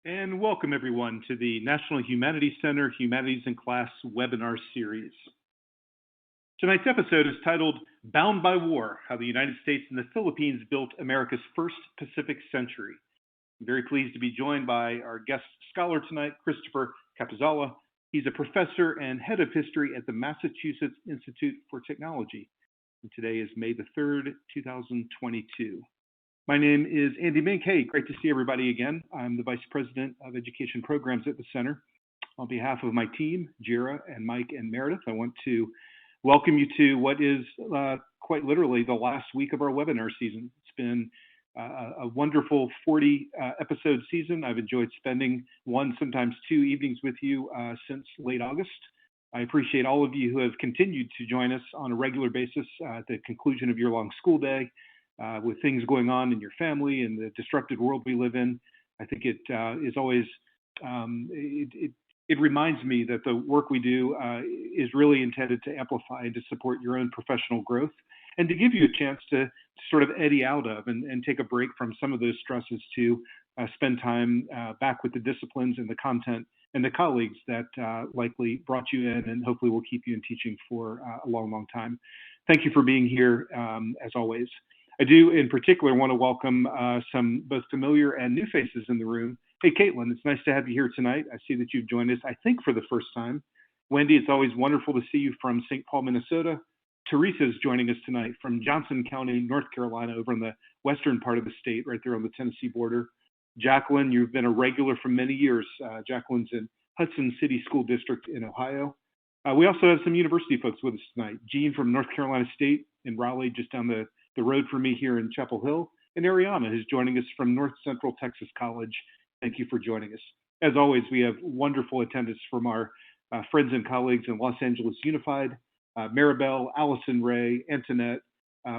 And welcome everyone to the National Humanities Center Humanities in Class webinar series. Tonight's episode is titled Bound by War, How the United States and the Philippines Built America's First Pacific Century. I'm very pleased to be joined by our guest scholar tonight, Christopher Capizala. He's a professor and head of history at the Massachusetts Institute for Technology. And today is May the 3rd, 2022. My name is Andy Mink. Hey, great to see everybody again. I'm the Vice President of Education Programs at the Center. On behalf of my team, Jira and Mike and Meredith, I want to welcome you to what is quite literally the last week of our webinar season. It's been a wonderful 40 episode season. I've enjoyed spending one, sometimes two evenings with you since late August. I appreciate all of you who have continued to join us on a regular basis at the conclusion of your long school day. With things going on in your family and the disrupted world we live in, I think it is always, it reminds me that the work we do is really intended to amplify and to support your own professional growth and to give you a chance to sort of eddy out of and take a break from some of those stresses to spend time back with the disciplines and the content and the colleagues that likely brought you in and hopefully will keep you in teaching for a long, long time. Thank you for being here as always. I do, in particular, want to welcome some both familiar and new faces in the room. Hey, Caitlin, it's nice to have you here tonight. I see that you've joined us, I think, for the first time. Wendy, it's always wonderful to see you from St. Paul, Minnesota. Teresa's joining us tonight from Johnson County, North Carolina, over in the western part of the state, right there on the Tennessee border. Jacqueline, you've been a regular for many years. Jacqueline's in Hudson City School District in Ohio. We also have some university folks with us tonight. Jean from North Carolina State in Raleigh, just down the road from me here in Chapel Hill, and Ariana is joining us from North Central Texas College. Thank you for joining us. As always, we have wonderful attendance from our friends and colleagues in Los Angeles Unified, Maribel, Allison Ray, Antoinette.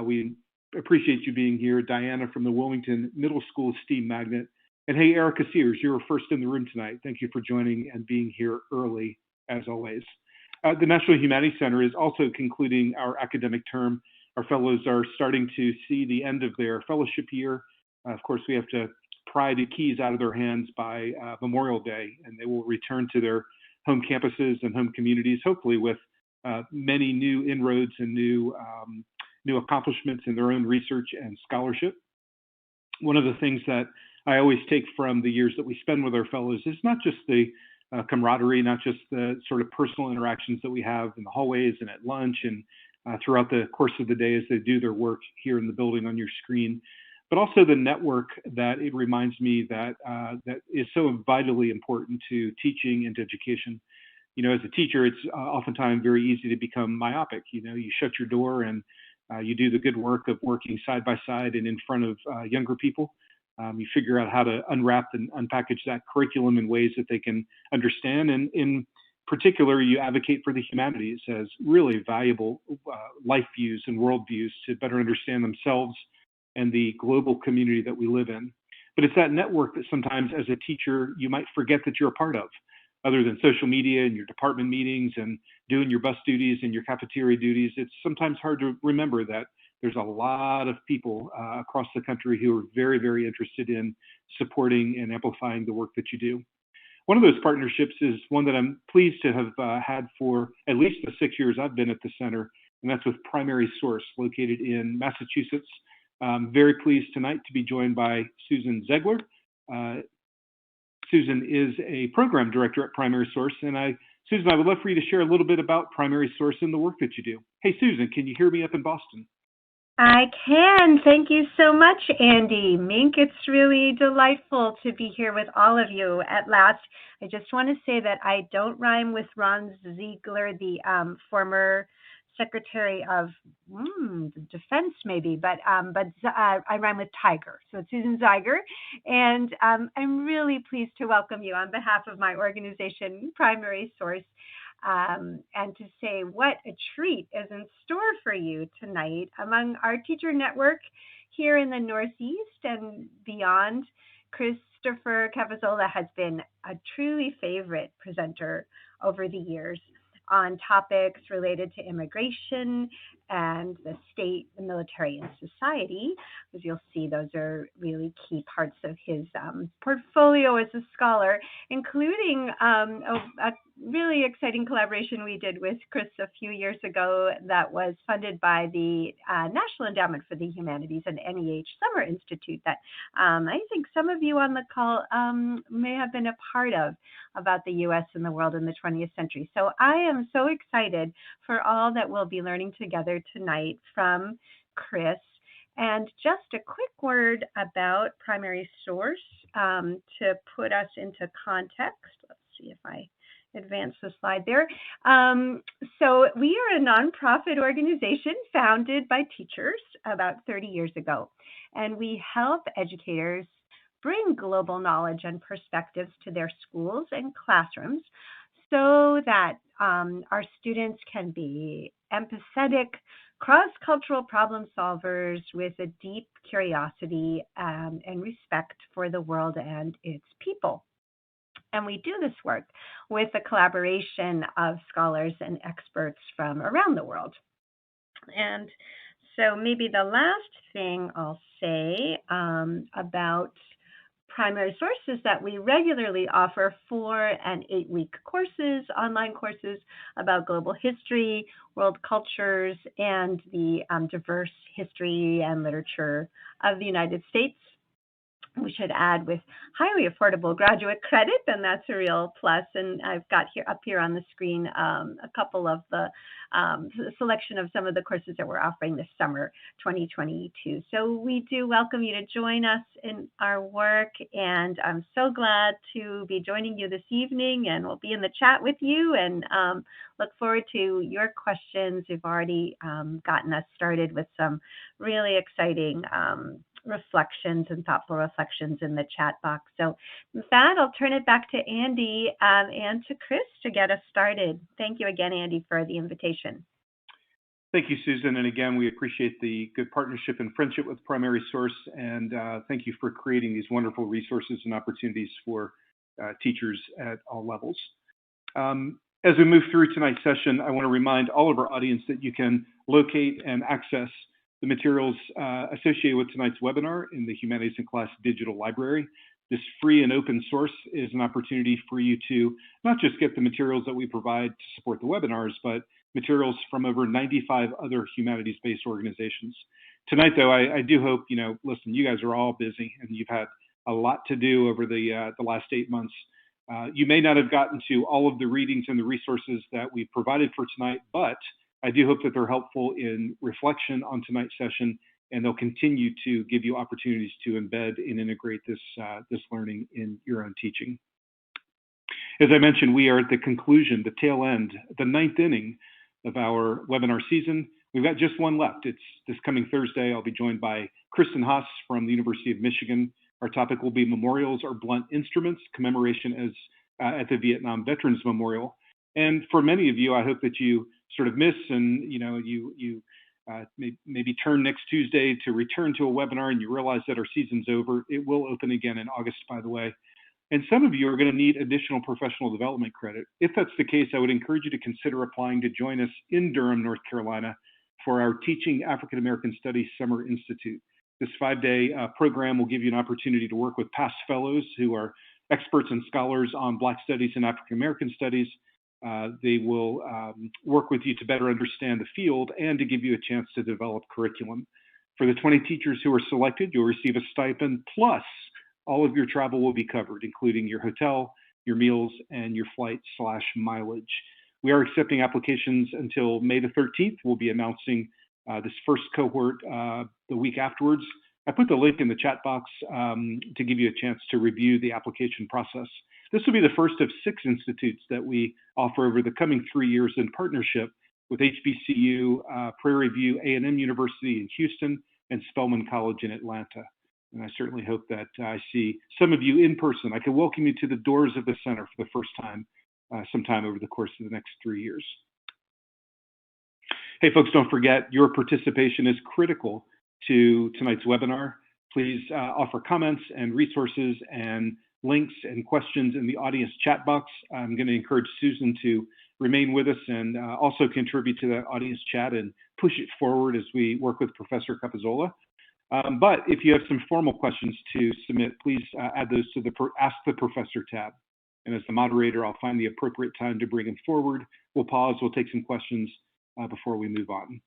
We appreciate you being here. Diana from the Wilmington Middle School STEAM Magnet. And hey, Erica Sears, you're first in the room tonight. Thank you for joining and being here early, as always. The National Humanities Center is also concluding our academic term. Our fellows are starting to see the end of their fellowship year. Of course, we have to pry the keys out of their hands by Memorial Day, and they will return to their home campuses and home communities, hopefully with many new inroads and new accomplishments in their own research and scholarship. One of the things that I always take from the years that we spend with our fellows is not just the camaraderie, not just the sort of personal interactions that we have in the hallways and at lunch and throughout the course of the day as they do their work here in the building on your screen, but also the network that it reminds me that that is so vitally important to teaching and to education. You know, as a teacher, it's oftentimes very easy to become myopic. You know, you shut your door and you do the good work of working side by side and in front of younger people. You figure out how to unwrap and unpackage that curriculum in ways that they can understand. And in particular, you advocate for the humanities as really valuable life views and worldviews to better understand themselves and the global community that we live in. But it's that network that sometimes as a teacher, you might forget that you're a part of. Other than social media and your department meetings and doing your bus duties and your cafeteria duties, it's sometimes hard to remember that there's a lot of people across the country who are very, very interested in supporting and amplifying the work that you do. One of those partnerships is one that I'm pleased to have had for at least the 6 years I've been at the center, and that's with Primary Source, located in Massachusetts. I'm very pleased tonight to be joined by Susan Zegler. Susan is a program director at Primary Source, and Susan, I would love for you to share a little bit about Primary Source and the work that you do. Hey, Susan, can you hear me up in Boston? I can. Thank you so much, Andy. Mink, it's really delightful to be here with all of you at last. I just want to say that I don't rhyme with Ron Ziegler, the former Secretary of Defense, maybe, but I rhyme with Tiger. So it's Susan Zeiger, and I'm really pleased to welcome you on behalf of my organization, Primary Source, and to say what a treat is in store for you tonight among our teacher network here in the Northeast and beyond. Christopher Capizala has been a truly favorite presenter over the years on topics related to immigration and the state, the military, and society. As you'll see, those are really key parts of his portfolio as a scholar, including a really exciting collaboration we did with Chris a few years ago that was funded by the National Endowment for the Humanities and NEH Summer Institute that I think some of you on the call may have been a part of, about the U.S. and the world in the 20th century. So I am so excited for all that we'll be learning together tonight from Chris. And just a quick word about primary source to put us into context. Let's see if I advance the slide there. So we are a nonprofit organization founded by teachers about 30 years ago, and we help educators bring global knowledge and perspectives to their schools and classrooms so that our students can be empathetic, cross-cultural problem solvers with a deep curiosity and respect for the world and its people. And we do this work with a collaboration of scholars and experts from around the world. And so maybe the last thing I'll say about primary sources that we regularly offer 4- and 8-week courses, online courses about global history, world cultures, and the diverse history and literature of the United States. We should add with highly affordable graduate credit, and that's a real plus. And I've got here up here on the screen a couple of the selection of some of the courses that we're offering this summer 2022. So we do welcome you to join us in our work, and I'm so glad to be joining you this evening, and we'll be in the chat with you and look forward to your questions. We've already gotten us started with some really exciting reflections and thoughtful reflections in the chat box. So with that, I'll turn it back to Andy and to Chris to get us started. Thank you again, Andy, for the invitation. Thank you, Susan. And again, we appreciate the good partnership and friendship with Primary Source. And thank you for creating these wonderful resources and opportunities for teachers at all levels. As we move through tonight's session, I want to remind all of our audience that you can locate and access the materials associated with tonight's webinar in the Humanities in Class Digital Library. This free and open source is an opportunity for you to not just get the materials that we provide to support the webinars, but materials from over 95 other humanities-based organizations. Tonight, though, I do hope, listen, you guys are all busy and you've had a lot to do over the last 8 months. You may not have gotten to all of the readings and the resources that we provided for tonight, but I do hope that they're helpful in reflection on tonight's session, and they'll continue to give you opportunities to embed and integrate this learning in your own teaching. As I mentioned, we are at the conclusion, the tail end, the 9th inning of our webinar season. We've got just one left. It's this coming Thursday. I'll be joined by Kristen Haas from the University of Michigan. Our topic will be Memorials or Blunt Instruments, commemoration at the Vietnam Veterans Memorial. And for many of you, I hope that you sort of miss and you maybe turn next Tuesday to return to a webinar and you realize that our season's over. It will open again in August, by the way. And some of you are going to need additional professional development credit. If that's the case, I would encourage you to consider applying to join us in Durham, North Carolina for our Teaching African American Studies Summer Institute. This 5-day program will give you an opportunity to work with past fellows who are experts and scholars on Black studies and African American studies. They will work with you to better understand the field and to give you a chance to develop curriculum. For the 20 teachers who are selected, you'll receive a stipend, plus all of your travel will be covered, including your hotel, your meals, and your flight/mileage. We are accepting applications until May the 13th. We'll be announcing this first cohort the week afterwards. I put the link in the chat box to give you a chance to review the application process. This will be the first of 6 institutes that we offer over the coming 3 years in partnership with HBCU, Prairie View A&M University in Houston, and Spelman College in Atlanta. And I certainly hope that I see some of you in person. I can welcome you to the doors of the center for the first time sometime over the course of the next 3 years. Hey, folks, don't forget your participation is critical to tonight's webinar. Please offer comments and resources and links and questions in the audience chat box. I'm going to encourage Susan to remain with us and also contribute to that audience chat and push it forward as we work with Professor Capizzola. But if you have some formal questions to submit, please add those to the Ask the Professor tab. And as the moderator, I'll find the appropriate time to bring them forward. We'll pause, we'll take some questions before we move on.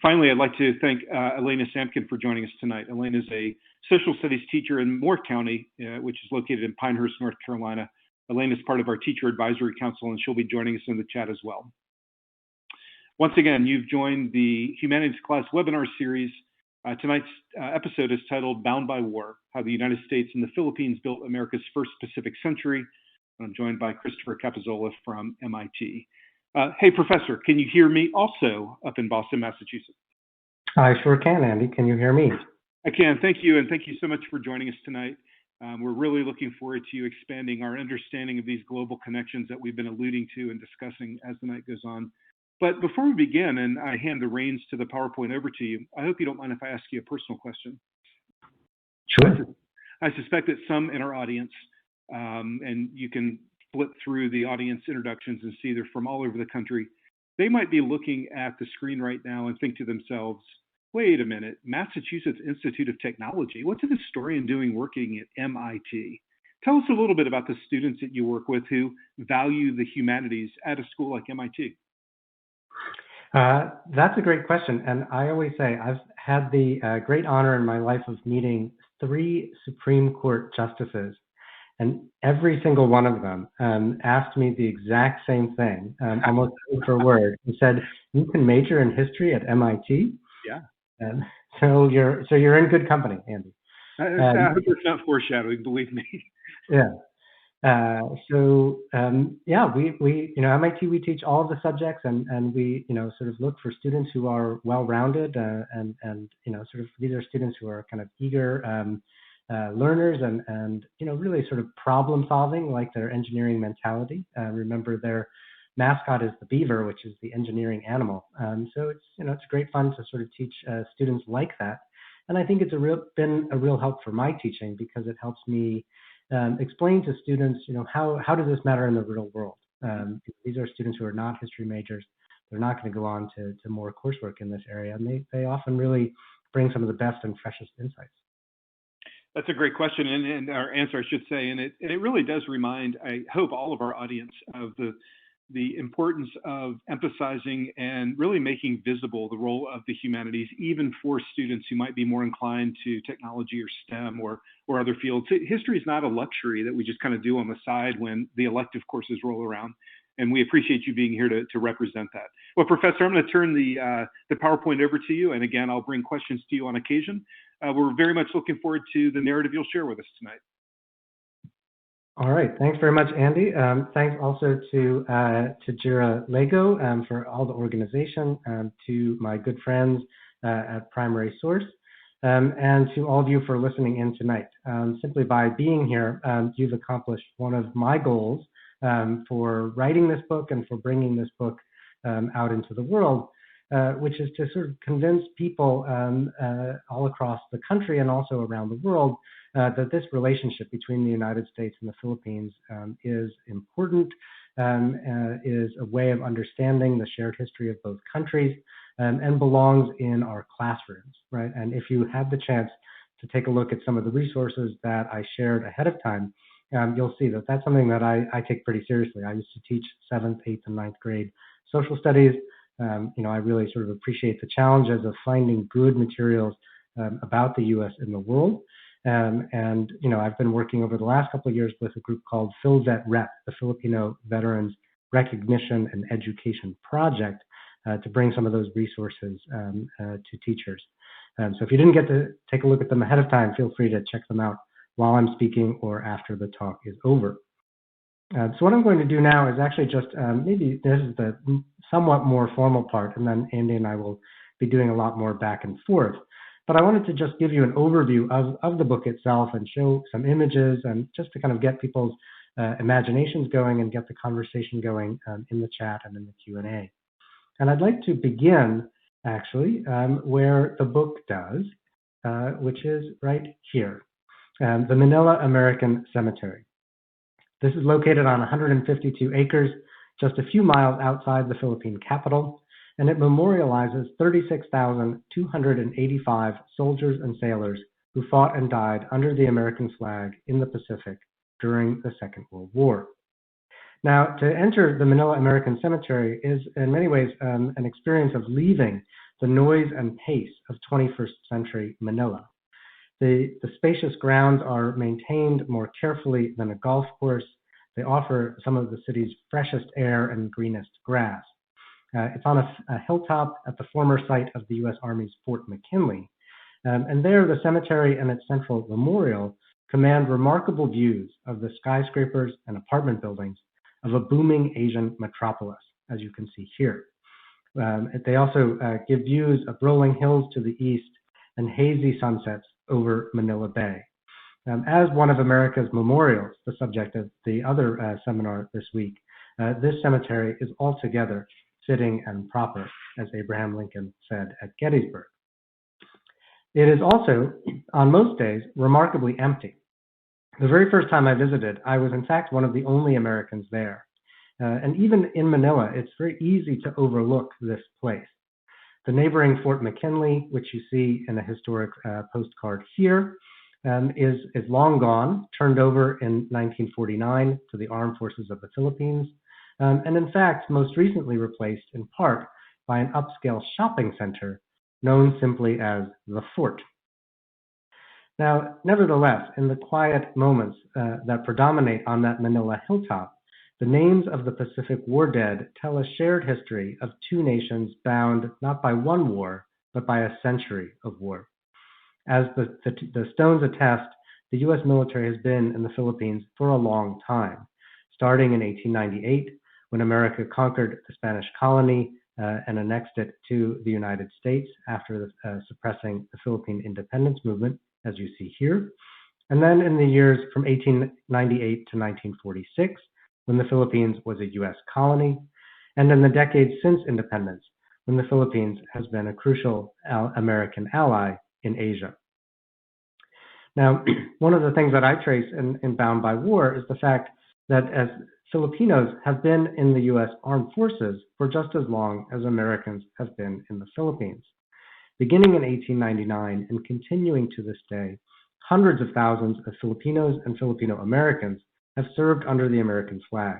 Finally, I'd like to thank Elena Samkin for joining us tonight. Elena is a social studies teacher in Moore County, which is located in Pinehurst, North Carolina. Elena is part of our Teacher Advisory Council, and she'll be joining us in the chat as well. Once again, you've joined the Humanities Class webinar series. Tonight's episode is titled Bound by War, How the United States and the Philippines Built America's First Pacific Century. I'm joined by Christopher Capizzola from MIT. Hey, Professor, can you hear me also up in Boston, Massachusetts? I sure can, Andy. Can you hear me? I can. Thank you, and thank you so much for joining us tonight. We're really looking forward to you expanding our understanding of these global connections that we've been alluding to and discussing as the night goes on. But before we begin, and I hand the reins to the PowerPoint over to you, I hope you don't mind if I ask you a personal question. Sure. I suspect that some in our audience, and you can flip through the audience introductions and see they're from all over the country. They might be looking at the screen right now and think to themselves, wait a minute, Massachusetts Institute of Technology, what's a historian doing working at MIT? Tell us a little bit about the students that you work with who value the humanities at a school like MIT. That's a great question. And I always say I've had the great honor in my life of meeting 3 Supreme Court justices. And every single one of them asked me the exact same thing, almost word for word. He said, "You can major in history at MIT." Yeah. And so you're in good company, Andy. I hope it's not foreshadowing. Believe me. Yeah. We MIT, we teach all of the subjects, and we sort of look for students who are well-rounded, and sort of these are students who are kind of eager learners and really sort of problem solving, like their engineering mentality. Remember, their mascot is the beaver, which is the engineering animal. So it's great fun to sort of teach students like that. And I think it's been a real help for my teaching, because it helps me explain to students, how does this matter in the real world? These are students who are not history majors. They're not going to go on to more coursework in this area, and they often really bring some of the best and freshest insights. That's a great question, and our answer, I should say, and it really does remind, I hope, all of our audience of the importance of emphasizing and really making visible the role of the humanities, even for students who might be more inclined to technology or STEM or other fields. History is not a luxury that we just kind of do on the side when the elective courses roll around. And we appreciate you being here to represent that. Well, Professor, I'm going to turn the PowerPoint over to you. And again, I'll bring questions to you on occasion. We're very much looking forward to the narrative you'll share with us tonight. All right. Thanks very much, Andy. Thanks also to Jira Lego for all the organization, to my good friends at Primary Source, and to all of you for listening in tonight. Simply by being here, you've accomplished one of my goals for writing this book and for bringing this book out into the world, which is to sort of convince people all across the country and also around the world that this relationship between the United States and the Philippines is important, is a way of understanding the shared history of both countries, and belongs in our classrooms, right? And if you have the chance to take a look at some of the resources that I shared ahead of time, you'll see that that's something that I take pretty seriously. I used to teach 7th, 8th, and 9th grade social studies. I really sort of appreciate the challenges of finding good materials about the U.S. in the world. I've been working over the last couple of years with a group called PhilVetRep, the Filipino Veterans Recognition and Education Project, to bring some of those resources to teachers. So if you didn't get to take a look at them ahead of time, feel free to check them out while I'm speaking or after the talk is over. So what I'm going to do now is actually just maybe this is the somewhat more formal part, and then Andy and I will be doing a lot more back and forth. But I wanted to just give you an overview of the book itself and show some images, and just to kind of get people's imaginations going and get the conversation going in the chat and in the Q&A. And I'd like to begin actually where the book does, which is right here, the Manila American Cemetery. This is located on 152 acres just a few miles outside the Philippine capital, and it memorializes 36,285 soldiers and sailors who fought and died under the American flag in the Pacific during the Second World War. Now, to enter the Manila American Cemetery is in many ways an experience of leaving the noise and pace of 21st century Manila. The spacious grounds are maintained more carefully than a golf course. They offer some of the city's freshest air and greenest grass. It's on a hilltop at the former site of the U.S. Army's Fort McKinley. And there, the cemetery and its central memorial command remarkable views of the skyscrapers and apartment buildings of a booming Asian metropolis, as you can see here. They also give views of rolling hills to the east and hazy sunsets over Manila Bay. As one of America's memorials, the subject of the other seminar this week, this cemetery is altogether fitting and proper, as Abraham Lincoln said at Gettysburg. It is also, on most days, remarkably empty. The very first time I visited, I was in fact one of the only Americans there. And even in Manila, it's very easy to overlook this place. The neighboring Fort McKinley, which you see in a historic postcard here, is long gone, turned over in 1949 to the Armed Forces of the Philippines, and in fact, most recently replaced in part by an upscale shopping center known simply as the Fort. Now, nevertheless, in the quiet moments that predominate on that Manila hilltop, the names of the Pacific War dead tell a shared history of two nations bound not by one war, but by a century of war. As the stones attest, the U.S. military has been in the Philippines for a long time, starting in 1898, when America conquered the Spanish colony and annexed it to the United States after suppressing the Philippine independence movement, as you see here. And then in the years from 1898 to 1946, when the Philippines was a U.S. colony, and in the decades since independence, when the Philippines has been a crucial American ally in Asia. Now, one of the things that I trace in Bound by War is the fact that as Filipinos have been in the U.S. Armed Forces for just as long as Americans have been in the Philippines. Beginning in 1899 and continuing to this day, hundreds of thousands of Filipinos and Filipino Americans have served under the American flag.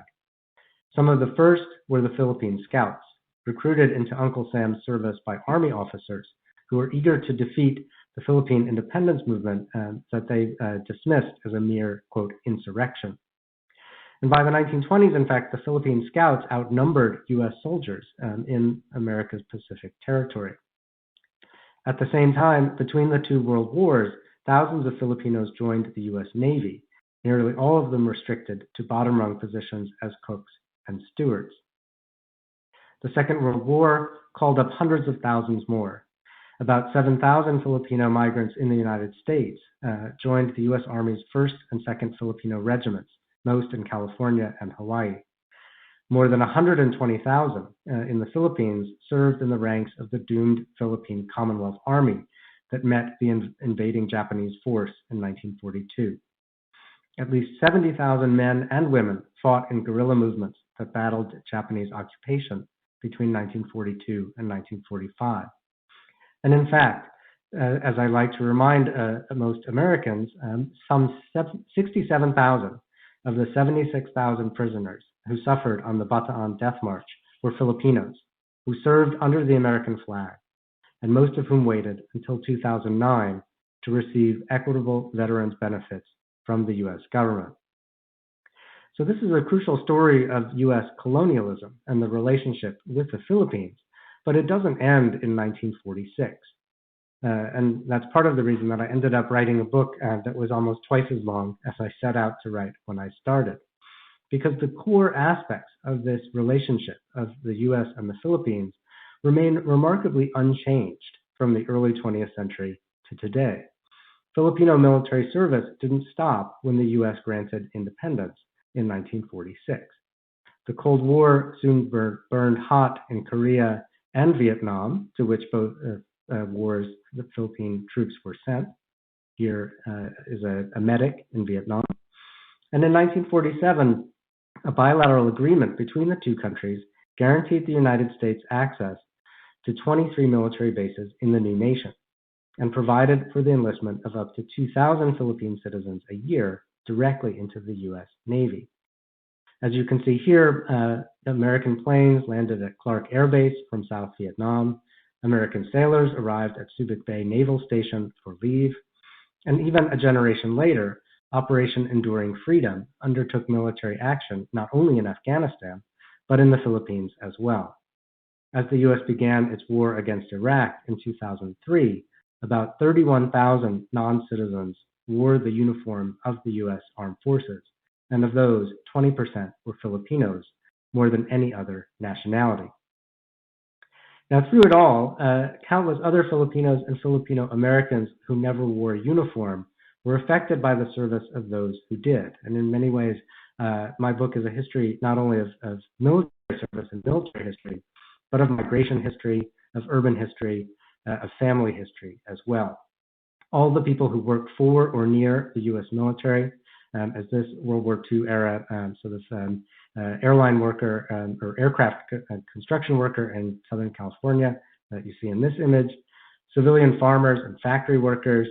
Some of the first were the Philippine Scouts, recruited into Uncle Sam's service by Army officers who were eager to defeat the Philippine independence movement that they dismissed as a mere, quote, insurrection. And by the 1920s, in fact, the Philippine Scouts outnumbered U.S. soldiers in America's Pacific territory. At the same time, between the two world wars, thousands of Filipinos joined the U.S. Navy, nearly all of them restricted to bottom-rung positions as cooks and stewards. The Second World War called up hundreds of thousands more. About 7,000 Filipino migrants in the United States joined the U.S. Army's 1st and 2nd Filipino regiments, most in California and Hawaii. More than 120,000 in the Philippines served in the ranks of the doomed Philippine Commonwealth Army that met the invading Japanese force in 1942. At least 70,000 men and women fought in guerrilla movements that battled Japanese occupation between 1942 and 1945. And in fact, as I like to remind most Americans, some 67,000 of the 76,000 prisoners who suffered on the Bataan Death March were Filipinos who served under the American flag, and most of whom waited until 2009 to receive equitable veterans benefits from the U.S. government. So this is a crucial story of U.S. colonialism and the relationship with the Philippines, but it doesn't end in 1946. And that's part of the reason that I ended up writing a book that was almost twice as long as I set out to write when I started. Because the core aspects of this relationship of the U.S. and the Philippines remain remarkably unchanged from the early 20th century to today. Filipino military service didn't stop when the U.S. granted independence in 1946. The Cold War soon burned hot in Korea and Vietnam, to which both wars the Philippine troops were sent. Here is a medic in Vietnam. And in 1947, A bilateral agreement between the two countries guaranteed the United States access to 23 military bases in the new nation and provided for the enlistment of up to 2,000 Philippine citizens a year directly into the U.S. Navy. As you can see here, American planes landed at Clark Air Base from South Vietnam. American sailors arrived at Subic Bay Naval Station for leave. And even a generation later, Operation Enduring Freedom undertook military action not only in Afghanistan, but in the Philippines as well. As the U.S. began its war against Iraq in 2003, about 31,000 non-citizens wore the uniform of the U.S. Armed Forces, and of those, 20% were Filipinos, more than any other nationality. Now, through it all, countless other Filipinos and Filipino Americans who never wore a uniform were affected by the service of those who did. And in many ways, my book is a history not only of military service and military history, but of migration history, of urban history, of family history as well. All the people who worked for or near the U.S. military, as this World War II era, so this airline worker or aircraft construction worker in Southern California that you see in this image, civilian farmers and factory workers,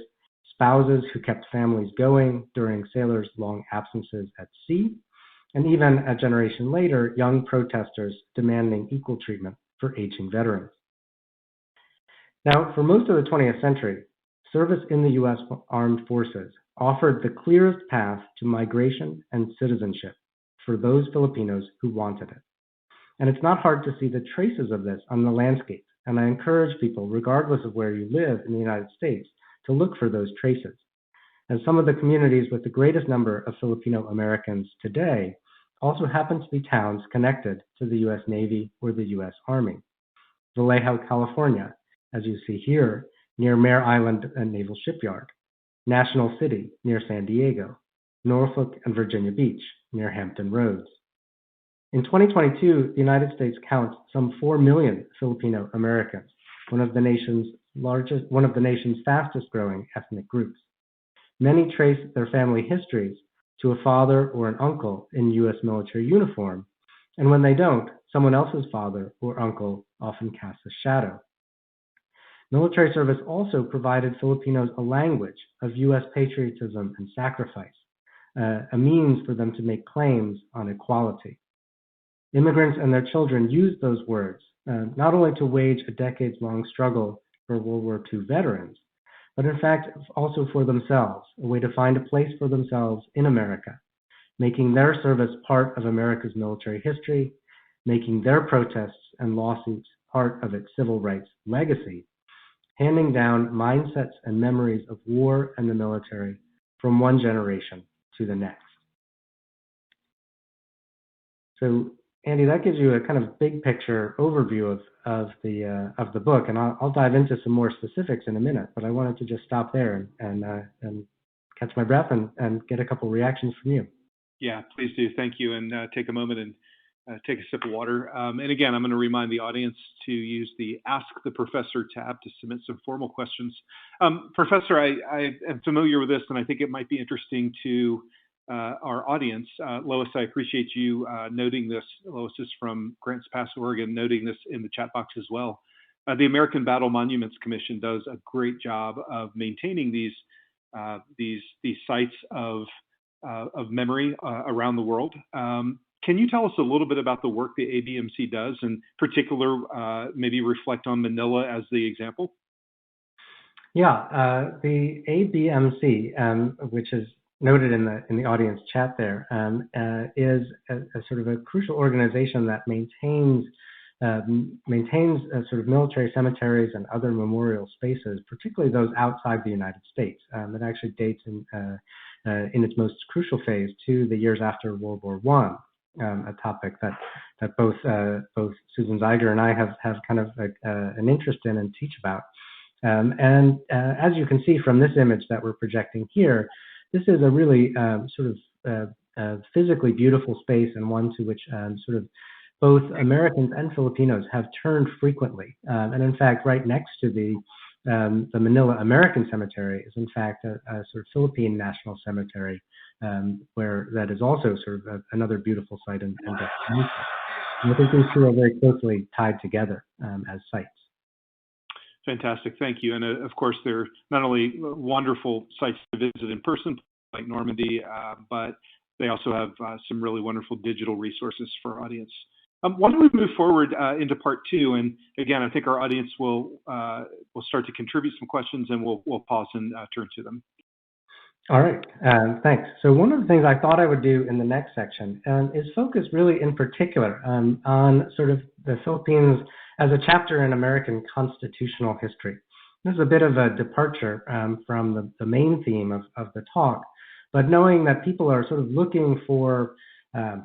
spouses who kept families going during sailors' long absences at sea, and even a generation later, young protesters demanding equal treatment for aging veterans. Now, for most of the 20th century, service in the U.S. Armed Forces offered the clearest path to migration and citizenship for those Filipinos who wanted it. And it's not hard to see the traces of this on the landscape, and I encourage people, regardless of where you live in the United States, to look for those traces. And some of the communities with the greatest number of Filipino Americans today also happen to be towns connected to the U.S. Navy or the U.S. Army. Vallejo, California, as you see here, near Mare Island Naval Shipyard. National City, near San Diego. Norfolk and Virginia Beach, near Hampton Roads. In 2022, the United States counts some 4 million Filipino Americans, one of the nation's fastest growing ethnic groups. Many trace their family histories to a father or an uncle in U.S. military uniform, and when they don't, someone else's father or uncle often casts a shadow. Military service also provided Filipinos a language of U.S. patriotism and sacrifice, a means for them to make claims on equality. Immigrants and their children used those words not only to wage a decades-long struggle for World War II veterans, but in fact also for themselves, a way to find a place for themselves in America, making their service part of America's military history, making their protests and lawsuits part of its civil rights legacy, handing down mindsets and memories of war and the military from one generation to the next. So, Andy, that gives you a kind of big picture overview of the book, and I'll dive into some more specifics in a minute. But I wanted to just stop there and catch my breath and get a couple reactions from you. Yeah, please do. Thank you, and take a moment and take a sip of water. And again, I'm going to remind the audience to use the Ask the Professor tab to submit some formal questions. Professor, I am familiar with this, and I think it might be interesting to our audience. Lois, I appreciate you noting this. Lois is from Grants Pass, Oregon, noting this in the chat box as well. The American Battle Monuments Commission does a great job of maintaining these sites of memory around the world. Can you tell us a little bit about the work the ABMC does, in particular, maybe reflect on Manila as the example? Yeah, the ABMC, which is noted in the audience chat there, is a sort of a crucial organization that maintains sort of military cemeteries and other memorial spaces, particularly those outside the United States. It actually dates in its most crucial phase to the years after World War I. A topic that both Susan Zeiger and I have kind of an interest in and teach about. And as you can see from this image that we're projecting here, this is a really sort of physically beautiful space, and one to which sort of both Americans and Filipinos have turned frequently. And in fact, right next to the Manila American Cemetery is in fact a sort of Philippine National Cemetery where that is also sort of another beautiful site and destination. And I think these two are very closely tied together as sites. Fantastic, thank you. And of course, they're not only wonderful sites to visit in person, like Normandy, but they also have some really wonderful digital resources for our audience. Why don't we move forward into part two? And again, I think our audience will start to contribute some questions, and we'll pause and turn to them. All right, thanks. So one of the things I thought I would do in the next section is focus really in particular on sort of the Philippines as a chapter in American constitutional history. This is a bit of a departure from the main theme of the talk, but knowing that people are sort of looking for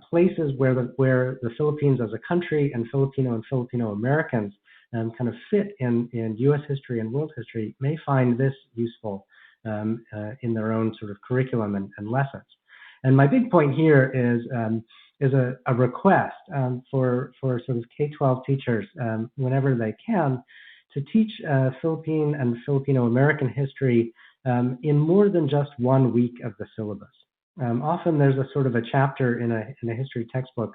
places where the Philippines as a country and Filipino Americans kind of fit in U.S. history and world history may find this useful in their own sort of curriculum and lessons. And my big point here is a request for sort of K-12 teachers whenever they can to teach Philippine and Filipino American history in more than just 1 week of the syllabus. Often there's a sort of a chapter in a history textbook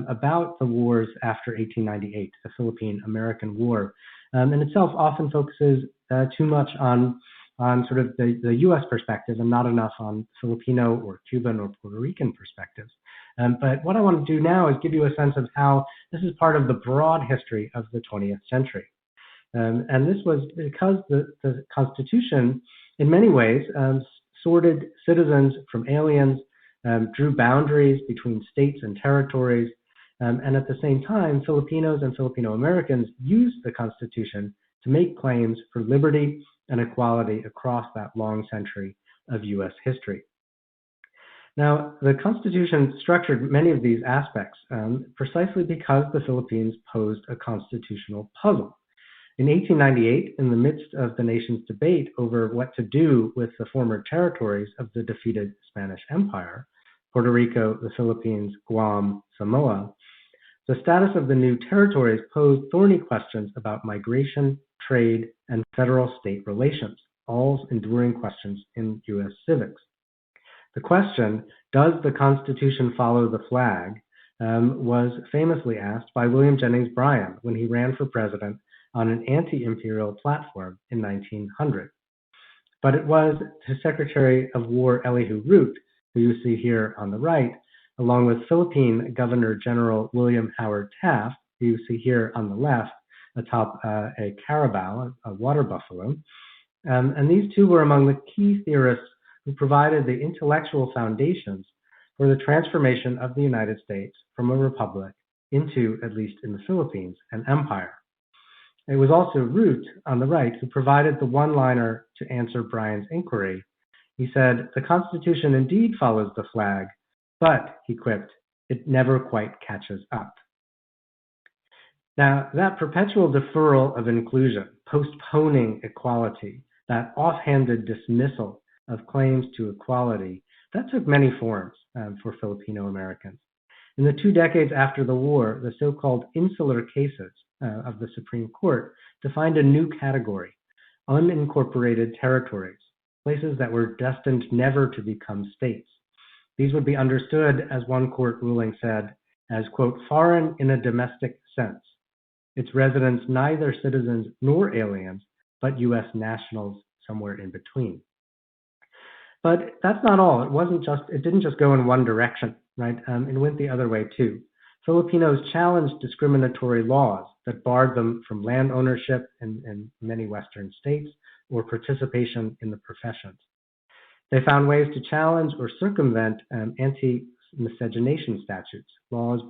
about the wars after 1898, the Philippine-American War, and itself often focuses too much on sort of the U.S. perspective and not enough on Filipino or Cuban or Puerto Rican perspectives. But what I want to do now is give you a sense of how this is part of the broad history of the 20th century. And this was because the Constitution, in many ways, sorted citizens from aliens, drew boundaries between states and territories, and at the same time, Filipinos and Filipino Americans used the Constitution to make claims for liberty and equality across that long century of U.S. history. Now, the Constitution structured many of these aspects precisely because the Philippines posed a constitutional puzzle. In 1898, in the midst of the nation's debate over what to do with the former territories of the defeated Spanish Empire, Puerto Rico, the Philippines, Guam, Samoa, the status of the new territories posed thorny questions about migration, trade, and federal-state relations, all enduring questions in U.S. civics. The question, does the Constitution follow the flag, was famously asked by William Jennings Bryan when he ran for president on an anti-imperial platform in 1900. But it was to Secretary of War Elihu Root, who you see here on the right, along with Philippine Governor General William Howard Taft, who you see here on the left, atop a carabao, a water buffalo. And these two were among the key theorists who provided the intellectual foundations for the transformation of the United States from a republic into, at least in the Philippines, an empire. It was also Root, on the right, who provided the one-liner to answer Bryan's inquiry. He said, "The Constitution indeed follows the flag, but," he quipped, "it never quite catches up." Now, that perpetual deferral of inclusion, postponing equality, that offhanded dismissal of claims to equality, that took many forms for Filipino Americans. In the 2 decades after the war, the so-called insular cases of the Supreme Court defined a new category, unincorporated territories, places that were destined never to become states. These would be understood, as one court ruling said, as, quote, foreign in a domestic sense, its residents neither citizens nor aliens, but U.S. nationals somewhere in between. But that's not all. It didn't just go in one direction, right? It went the other way too. Filipinos challenged discriminatory laws that barred them from land ownership in many Western states or participation in the professions. They found ways to challenge or circumvent anti-miscegenation statutes, laws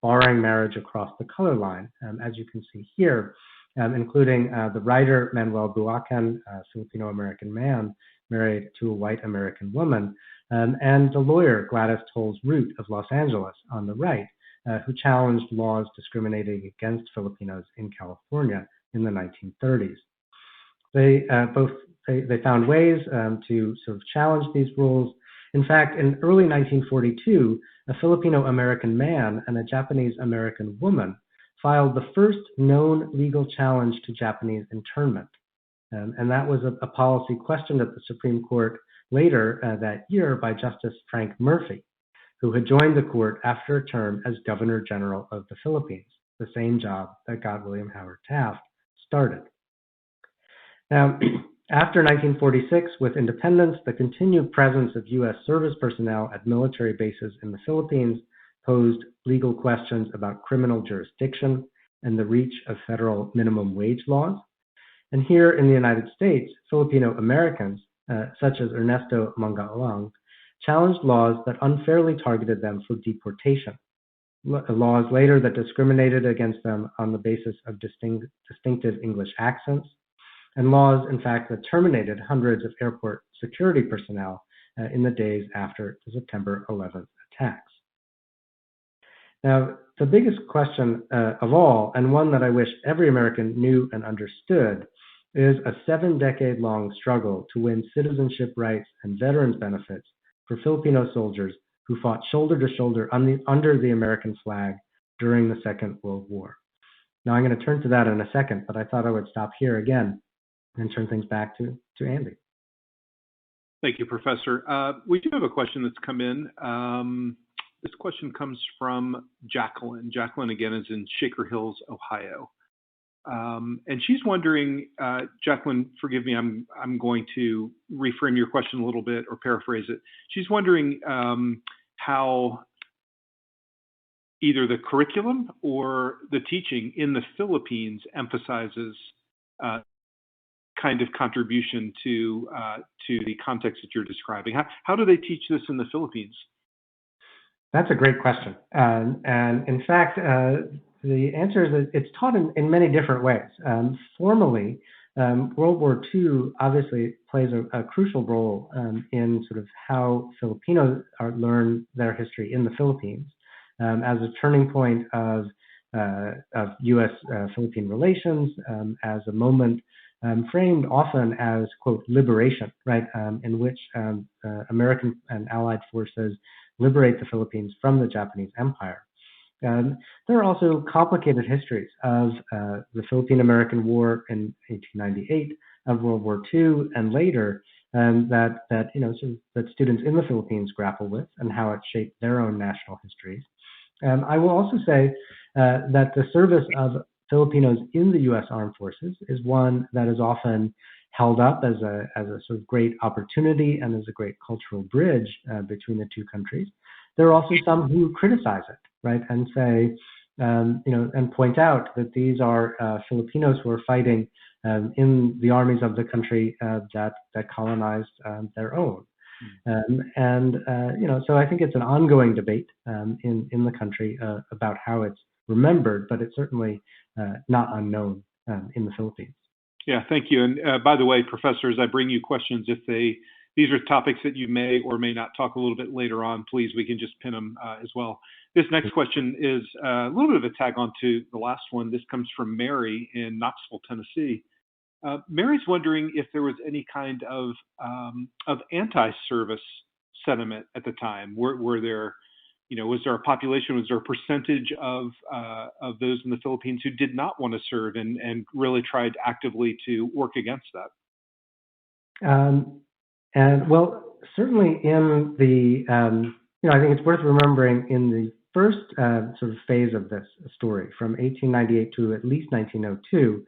barring marriage across the color line, as you can see here, including the writer Manuel Buacan, a Filipino-American man married to a white American woman, and the lawyer Gladys Tolles Root of Los Angeles on the right, who challenged laws discriminating against Filipinos in California in the 1930s. They found ways to sort of challenge these rules. In fact, in early 1942, a Filipino-American man and a Japanese-American woman filed the first known legal challenge to Japanese internment. And that was a policy questioned at the Supreme Court later that year by Justice Frank Murphy, who had joined the court after a term as Governor General of the Philippines, the same job that got William Howard Taft started. Now, after 1946, with independence, the continued presence of U.S. service personnel at military bases in the Philippines posed legal questions about criminal jurisdiction and the reach of federal minimum wage laws. And here in the United States, Filipino Americans, such as Ernesto Mangaoang, challenged laws that unfairly targeted them for deportation, laws later that discriminated against them on the basis of distinctive English accents, and laws, in fact, that terminated hundreds of airport security personnel in the days after the September 11th attacks. Now, the biggest question of all, and one that I wish every American knew and understood, is a 7-decade-long struggle to win citizenship rights and veterans benefits for Filipino soldiers who fought shoulder to shoulder under the American flag during the Second World War. Now, I'm going to turn to that in a second, but I thought I would stop here again and turn things back to Andy. Thank you, Professor. We do have a question that's come in. This question comes from Jacqueline. Jacqueline, again, is in Shaker Hills, Ohio. And she's wondering, Jacqueline, forgive me, I'm going to reframe your question a little bit or paraphrase it. She's wondering how either the curriculum or the teaching in the Philippines emphasizes kind of contribution to the context that you're describing. How do they teach this in the Philippines? That's a great question. And in fact, the answer is that it's taught in many different ways. Formally, World War II obviously plays a crucial role in sort of how Filipinos learn their history in the Philippines as a turning point of U.S.-Philippine relations, as a moment framed often as, quote, liberation, right, in which American and Allied forces liberate the Philippines from the Japanese Empire. There are also complicated histories of the Philippine-American War in 1898, of World War II, and later that students in the Philippines grapple with and how it shaped their own national histories. I will also say that the service of Filipinos in the U.S. Armed Forces is one that is often held up as a sort of great opportunity and as a great cultural bridge between the two countries. There are also some who criticize it, right, and say, and point out that these are Filipinos who are fighting in the armies of the country that colonized their own. So I think it's an ongoing debate in the country about how it's remembered, but it's certainly not unknown in the Philippines. Yeah, thank you. And by the way, professors, I bring you questions if these are topics that you may or may not talk a little bit later on. Please, we can just pin them as well. This next question is a little bit of a tag on to the last one. This comes from Mary in Knoxville, Tennessee. Mary's wondering if there was any kind of anti-service sentiment at the time. Were there, was there a population, was there a percentage of those in the Philippines who did not want to serve and really tried actively to work against that? And well, certainly in the, I think it's worth remembering in the first sort of phase of this story, from 1898 to at least 1902,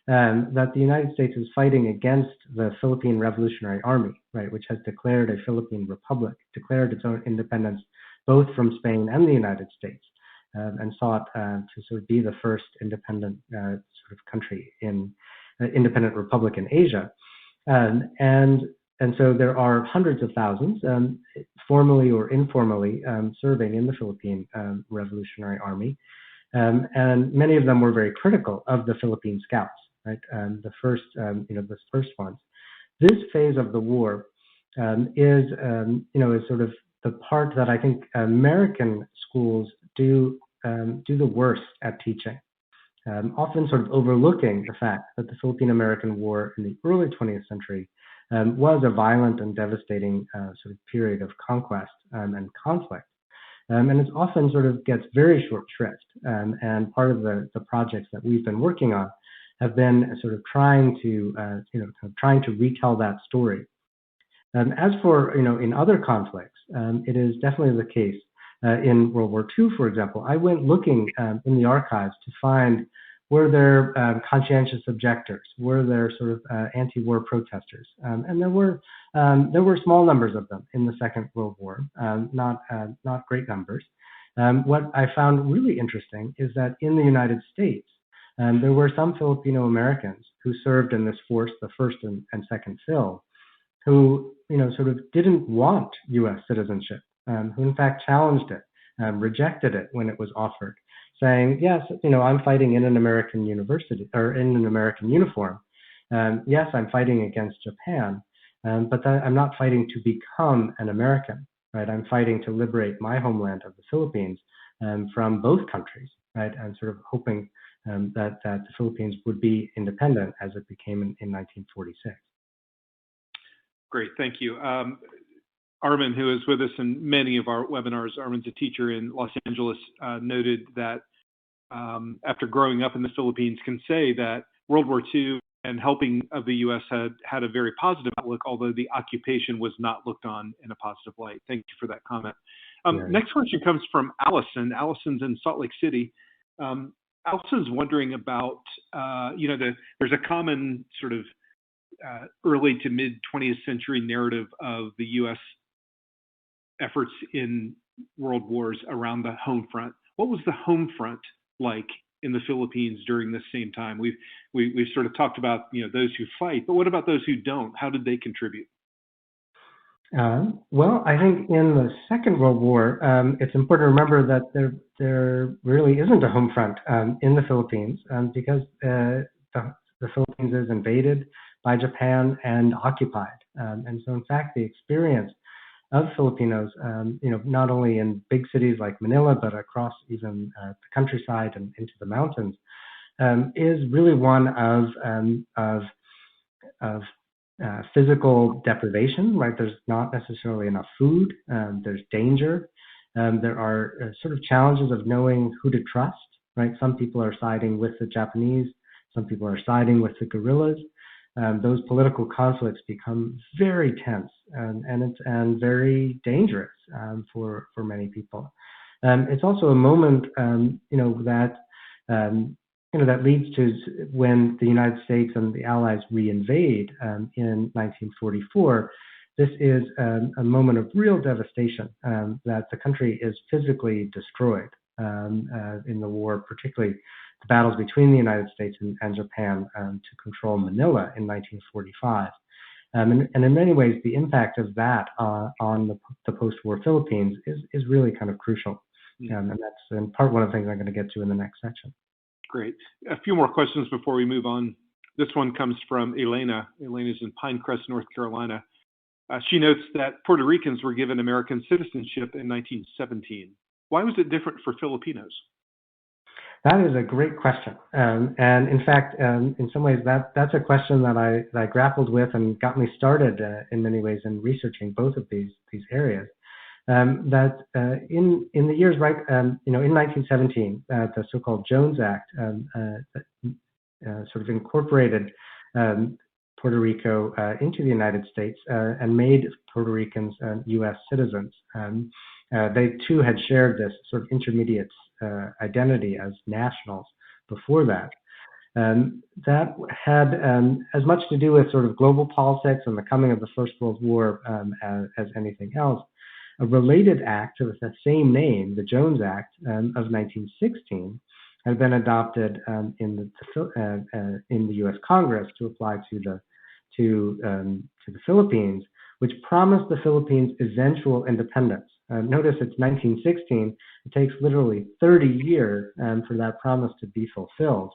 that the United States is fighting against the Philippine Revolutionary Army, right, which has declared a Philippine Republic, declared its own independence both from Spain and the United States, and sought to sort of be the first independent sort of country independent republic in Asia. And so there are hundreds of thousands, formally or informally, serving in the Philippine Revolutionary Army. And many of them were very critical of the Philippine Scouts, right? The first ones. This phase of the war is sort of the part that I think American schools do the worst at teaching, often sort of overlooking the fact that the Philippine-American War in the early 20th century was a violent and devastating sort of period of conquest and conflict. And it often sort of gets very short shrift. And part of the projects that we've been working on have been sort of trying to retell that story. As for, in other conflicts, it is definitely the case. In World War II, for example, I went looking in the archives to find, were there conscientious objectors, were there sort of anti-war protesters, and there were small numbers of them in the Second World War, not great numbers. What I found really interesting is that in the United States, there were some Filipino Americans who served in this force, the First and Second Phil, who sort of didn't want U.S. citizenship, who in fact challenged it, rejected it when it was offered, saying, yes, I'm fighting in an American university or in an American uniform. Yes, I'm fighting against Japan, but I'm not fighting to become an American, right? I'm fighting to liberate my homeland of the Philippines from both countries, right? And sort of hoping that the Philippines would be independent as it became in 1946. Great, thank you. Armin, who is with us in many of our webinars, Armin's a teacher in Los Angeles, noted that after growing up in the Philippines, can say that World War II and helping of the U.S. had a very positive outlook, although the occupation was not looked on in a positive light. Thank you for that comment. Next question comes from Allison. Allison's in Salt Lake City. Allison's wondering about, there's a common sort of early to mid 20th century narrative of the U.S. efforts in world wars around the home front. What was the home front like in the Philippines during this same time? We've sort of talked about those who fight, but what about those who don't? How did they contribute? Well, I think in the Second World War, it's important to remember that there really isn't a home front in the Philippines because the Philippines is invaded by Japan and occupied. And so, in fact, the experience of Filipinos, not only in big cities like Manila, but across even the countryside and into the mountains, is really one of physical deprivation, right? There's not necessarily enough food. There's danger. There are sort of challenges of knowing who to trust, right? Some people are siding with the Japanese. Some people are siding with the guerrillas. Those political conflicts become very tense and very dangerous for many people. It's also a moment, that leads to when the United States and the Allies reinvade in 1944. This is a moment of real devastation that the country is physically destroyed in the war, particularly the battles between the United States and Japan to control Manila in 1945. And in many ways, the impact of that on the post-war Philippines is really kind of crucial. And that's in part one of the things I'm going to get to in the next section. Great. A few more questions before we move on. This one comes from Elena. Elena's in Pinecrest, North Carolina. She notes that Puerto Ricans were given American citizenship in 1917. Why was it different for Filipinos? That is a great question. And in fact, in some ways, that's a question that I grappled with and got me started in many ways in researching both of these areas. In the years in 1917, the so-called Jones Act sort of incorporated Puerto Rico into the United States and made Puerto Ricans U.S. citizens. They too had shared this sort of intermediate identity as nationals before that. That had as much to do with sort of global politics and the coming of the First World War as anything else. A related act with the same name, the Jones Act of 1916, had been adopted in the U.S. Congress to apply to the Philippines, which promised the Philippines eventual independence. Notice it's 1916. It takes literally 30 years for that promise to be fulfilled.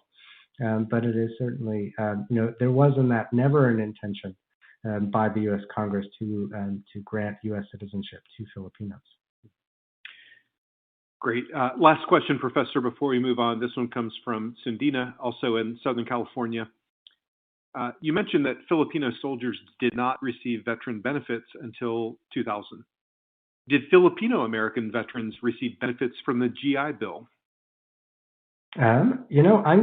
But it is certainly, there was in that never an intention by the U.S. Congress to grant U.S. citizenship to Filipinos. Great. Last question, Professor, before we move on. This one comes from Sundina, also in Southern California. You mentioned that Filipino soldiers did not receive veteran benefits until 2000. Did Filipino American veterans receive benefits from the GI Bill? I'm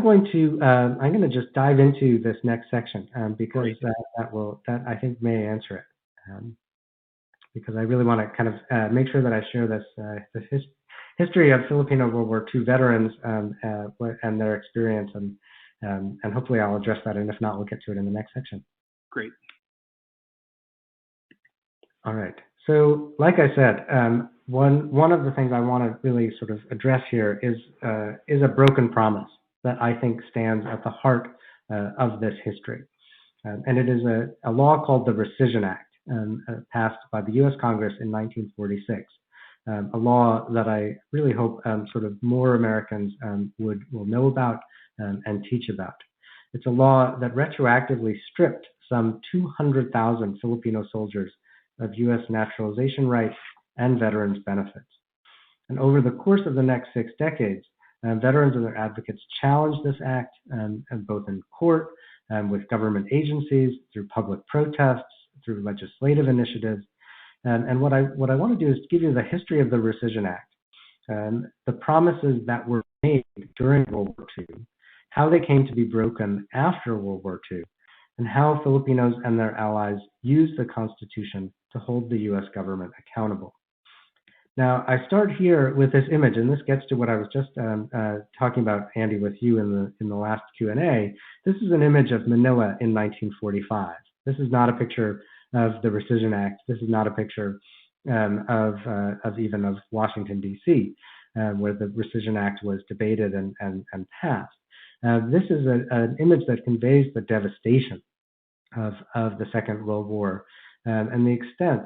going to just dive into this next section because that I think may answer it. because I really want to kind of make sure that I share this history of Filipino World War II veterans and their experience, and hopefully I'll address that, and if not, we'll get to it in the next section. Great. All right. So, like I said, one of the things I want to really sort of address here is a broken promise that I think stands at the heart of this history, and it is a law called the Rescission Act, passed by the U.S. Congress in 1946. A law that I really hope sort of more Americans will know about and teach about. It's a law that retroactively stripped some 200,000 Filipino soldiers of U.S. naturalization rights and veterans benefits. And over the course of the next 6 decades, veterans and their advocates challenged this act, both in court, with government agencies, through public protests, through legislative initiatives. And what I want to do is give you the history of the Rescission Act, the promises that were made during World War II, how they came to be broken after World War II, and how Filipinos and their allies used the Constitution to hold the U.S. government accountable. Now, I start here with this image, and this gets to what I was just talking about, Andy, with you in the last Q&A. This is an image of Manila in 1945. This is not a picture of the Rescission Act. This is not a picture of even Washington, D.C., where the Rescission Act was debated and passed. This is an image that conveys the devastation of the Second World War and the extent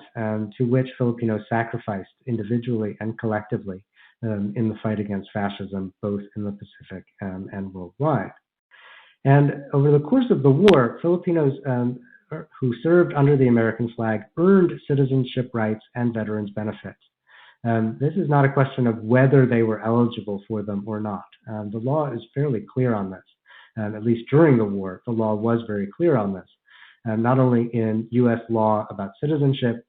to which Filipinos sacrificed individually and collectively in the fight against fascism, both in the Pacific and worldwide. And over the course of the war, Filipinos who served under the American flag earned citizenship rights and veterans benefits. This is not a question of whether they were eligible for them or not. The law is fairly clear on this. At least during the war, the law was very clear on this. Not only in U.S. law about citizenship,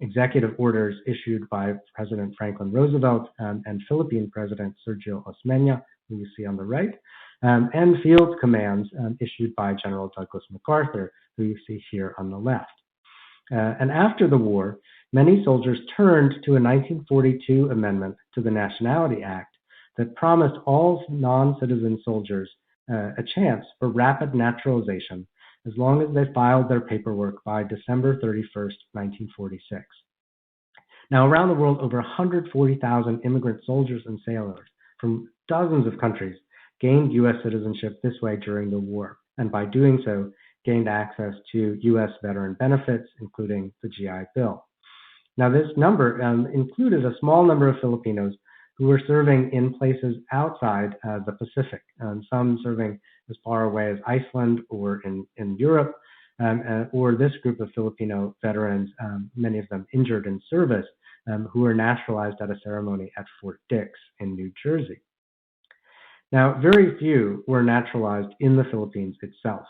executive orders issued by President Franklin Roosevelt and Philippine President Sergio Osmeña, who you see on the right, and field commands issued by General Douglas MacArthur, who you see here on the left. And after the war, many soldiers turned to a 1942 amendment to the Nationality Act that promised all non-citizen soldiers a chance for rapid naturalization as long as they filed their paperwork by December 31st, 1946. Now, around the world, over 140,000 immigrant soldiers and sailors from dozens of countries gained U.S. citizenship this way during the war, and by doing so, gained access to U.S. veteran benefits, including the GI Bill. Now, this number included a small number of Filipinos who were serving in places outside the Pacific, some serving as far away as Iceland or in Europe, or this group of Filipino veterans, many of them injured in service, who were naturalized at a ceremony at Fort Dix in New Jersey. Now, very few were naturalized in the Philippines itself,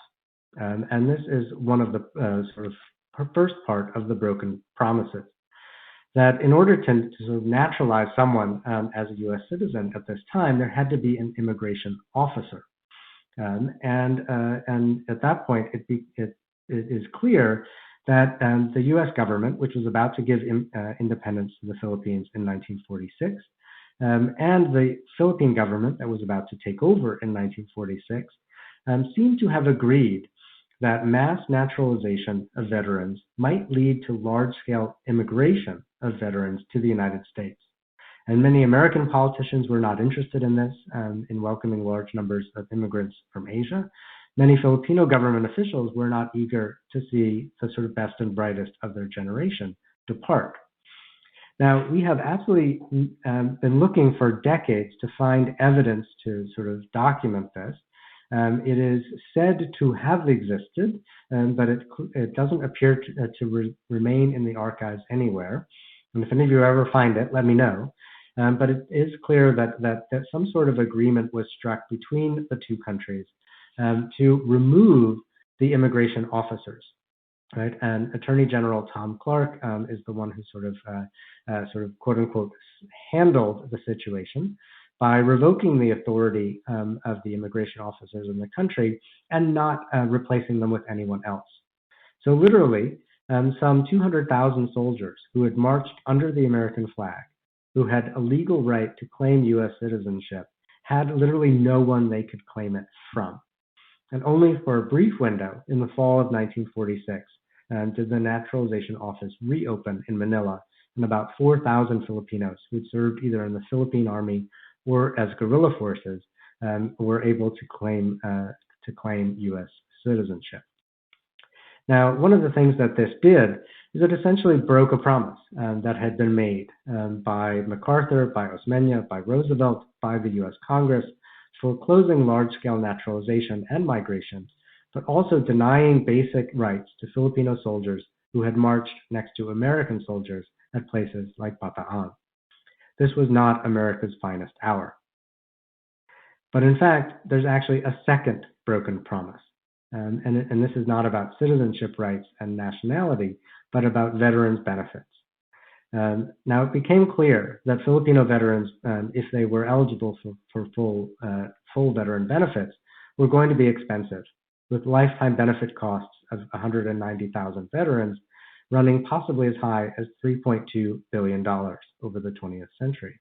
and this is one of the sort of first part of the broken promises, that in order to sort of naturalize someone as a U.S. citizen at this time, there had to be an immigration officer. And at that point, it is clear that the U.S. government, which was about to give independence to the Philippines in 1946, and the Philippine government that was about to take over in 1946, seemed to have agreed that mass naturalization of veterans might lead to large-scale immigration of veterans to the United States. And many American politicians were not interested in this, in welcoming large numbers of immigrants from Asia. Many Filipino government officials were not eager to see the sort of best and brightest of their generation depart. Now, we have absolutely been looking for decades to find evidence to sort of document this. It is said to have existed, but it doesn't appear to remain in the archives anywhere. And if any of you ever find it, let me know. But it is clear that some sort of agreement was struck between the two countries to remove the immigration officers, right? And Attorney General Tom Clark is the one who sort of quote unquote handled the situation by revoking the authority of the immigration officers in the country and not replacing them with anyone else. So literally, some 200,000 soldiers who had marched under the American flag, who had a legal right to claim U.S. citizenship, had literally no one they could claim it from. And only for a brief window in the fall of 1946 did the Naturalization Office reopen in Manila, and about 4,000 Filipinos who had served either in the Philippine Army or as guerrilla forces were able to claim U.S. citizenship. Now, one of the things that this did is it essentially broke a promise that had been made by MacArthur, by Osmeña, by Roosevelt, by the U.S. Congress for closing large-scale naturalization and migration, but also denying basic rights to Filipino soldiers who had marched next to American soldiers at places like Bataan. This was not America's finest hour. But in fact, there's actually a second broken promise. And this is not about citizenship rights and nationality, but about veterans' benefits. Now, it became clear that Filipino veterans, if they were eligible for full veteran benefits, were going to be expensive, with lifetime benefit costs of 190,000 veterans running possibly as high as $3.2 billion over the 20th century.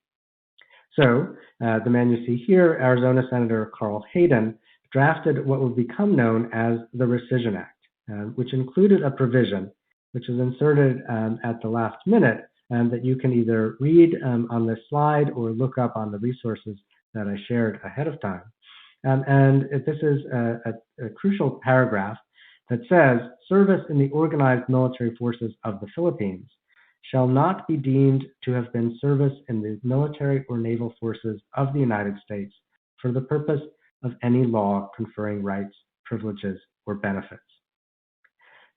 So, the man you see here, Arizona Senator Carl Hayden, drafted what would become known as the Rescission Act, which included a provision which was inserted at the last minute that you can either read on this slide or look up on the resources that I shared ahead of time. And this is a crucial paragraph that says, service in the organized military forces of the Philippines shall not be deemed to have been service in the military or naval forces of the United States for the purpose of any law conferring rights, privileges, or benefits.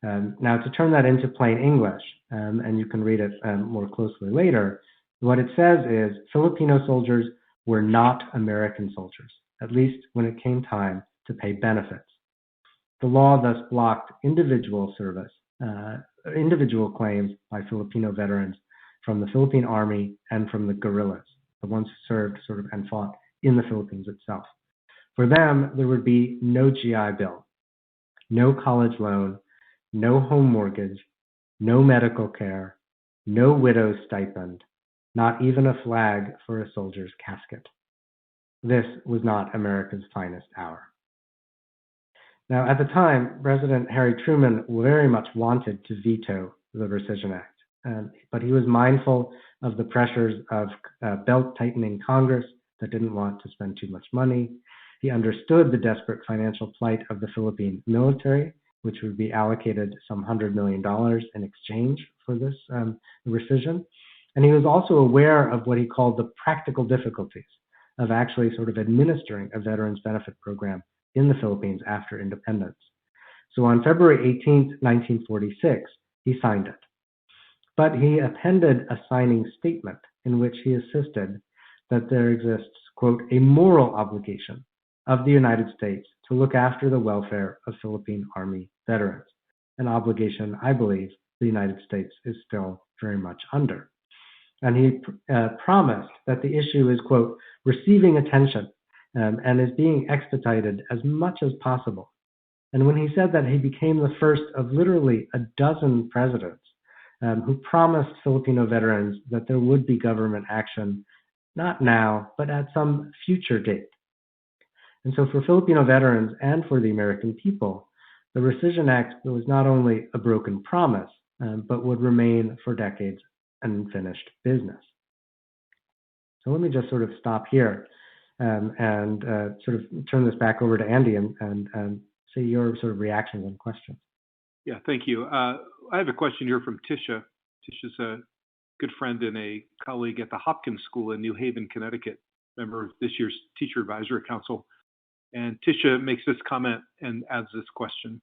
Now, to turn that into plain English, and you can read it more closely later, what it says is Filipino soldiers were not American soldiers, at least when it came time to pay benefits. The law thus blocked individual service, individual claims by Filipino veterans from the Philippine Army and from the guerrillas, the ones who served and fought in the Philippines itself. For them, there would be no GI Bill, no college loan, no home mortgage, no medical care, no widow's stipend, not even a flag for a soldier's casket. This was not America's finest hour. Now, at the time, President Harry Truman very much wanted to veto the Rescission Act, but he was mindful of the pressures of belt-tightening Congress that didn't want to spend too much money. He understood the desperate financial plight of the Philippine military, which would be allocated some $100 million in exchange for this rescission. And he was also aware of what he called the practical difficulties of actually administering a veterans benefit program in the Philippines after independence. So on February 18, 1946, he signed it. But he appended a signing statement in which he insisted that there exists, quote, a moral obligation of the United States to look after the welfare of Philippine Army veterans, an obligation I believe the United States is still very much under. And he promised that the issue is, quote, receiving attention and is being expedited as much as possible. And when he said that, he became the first of literally a dozen presidents who promised Filipino veterans that there would be government action, not now, but at some future date. And so for Filipino veterans and for the American people, the Rescission Act was not only a broken promise, but would remain for decades an unfinished business. So let me just stop here and turn this back over to Andy and see your reactions and questions. Yeah, thank you. I have a question here from Tisha. Tisha's a good friend and a colleague at the Hopkins School in New Haven, Connecticut, member of this year's Teacher Advisory Council. And Tisha makes this comment and adds this question.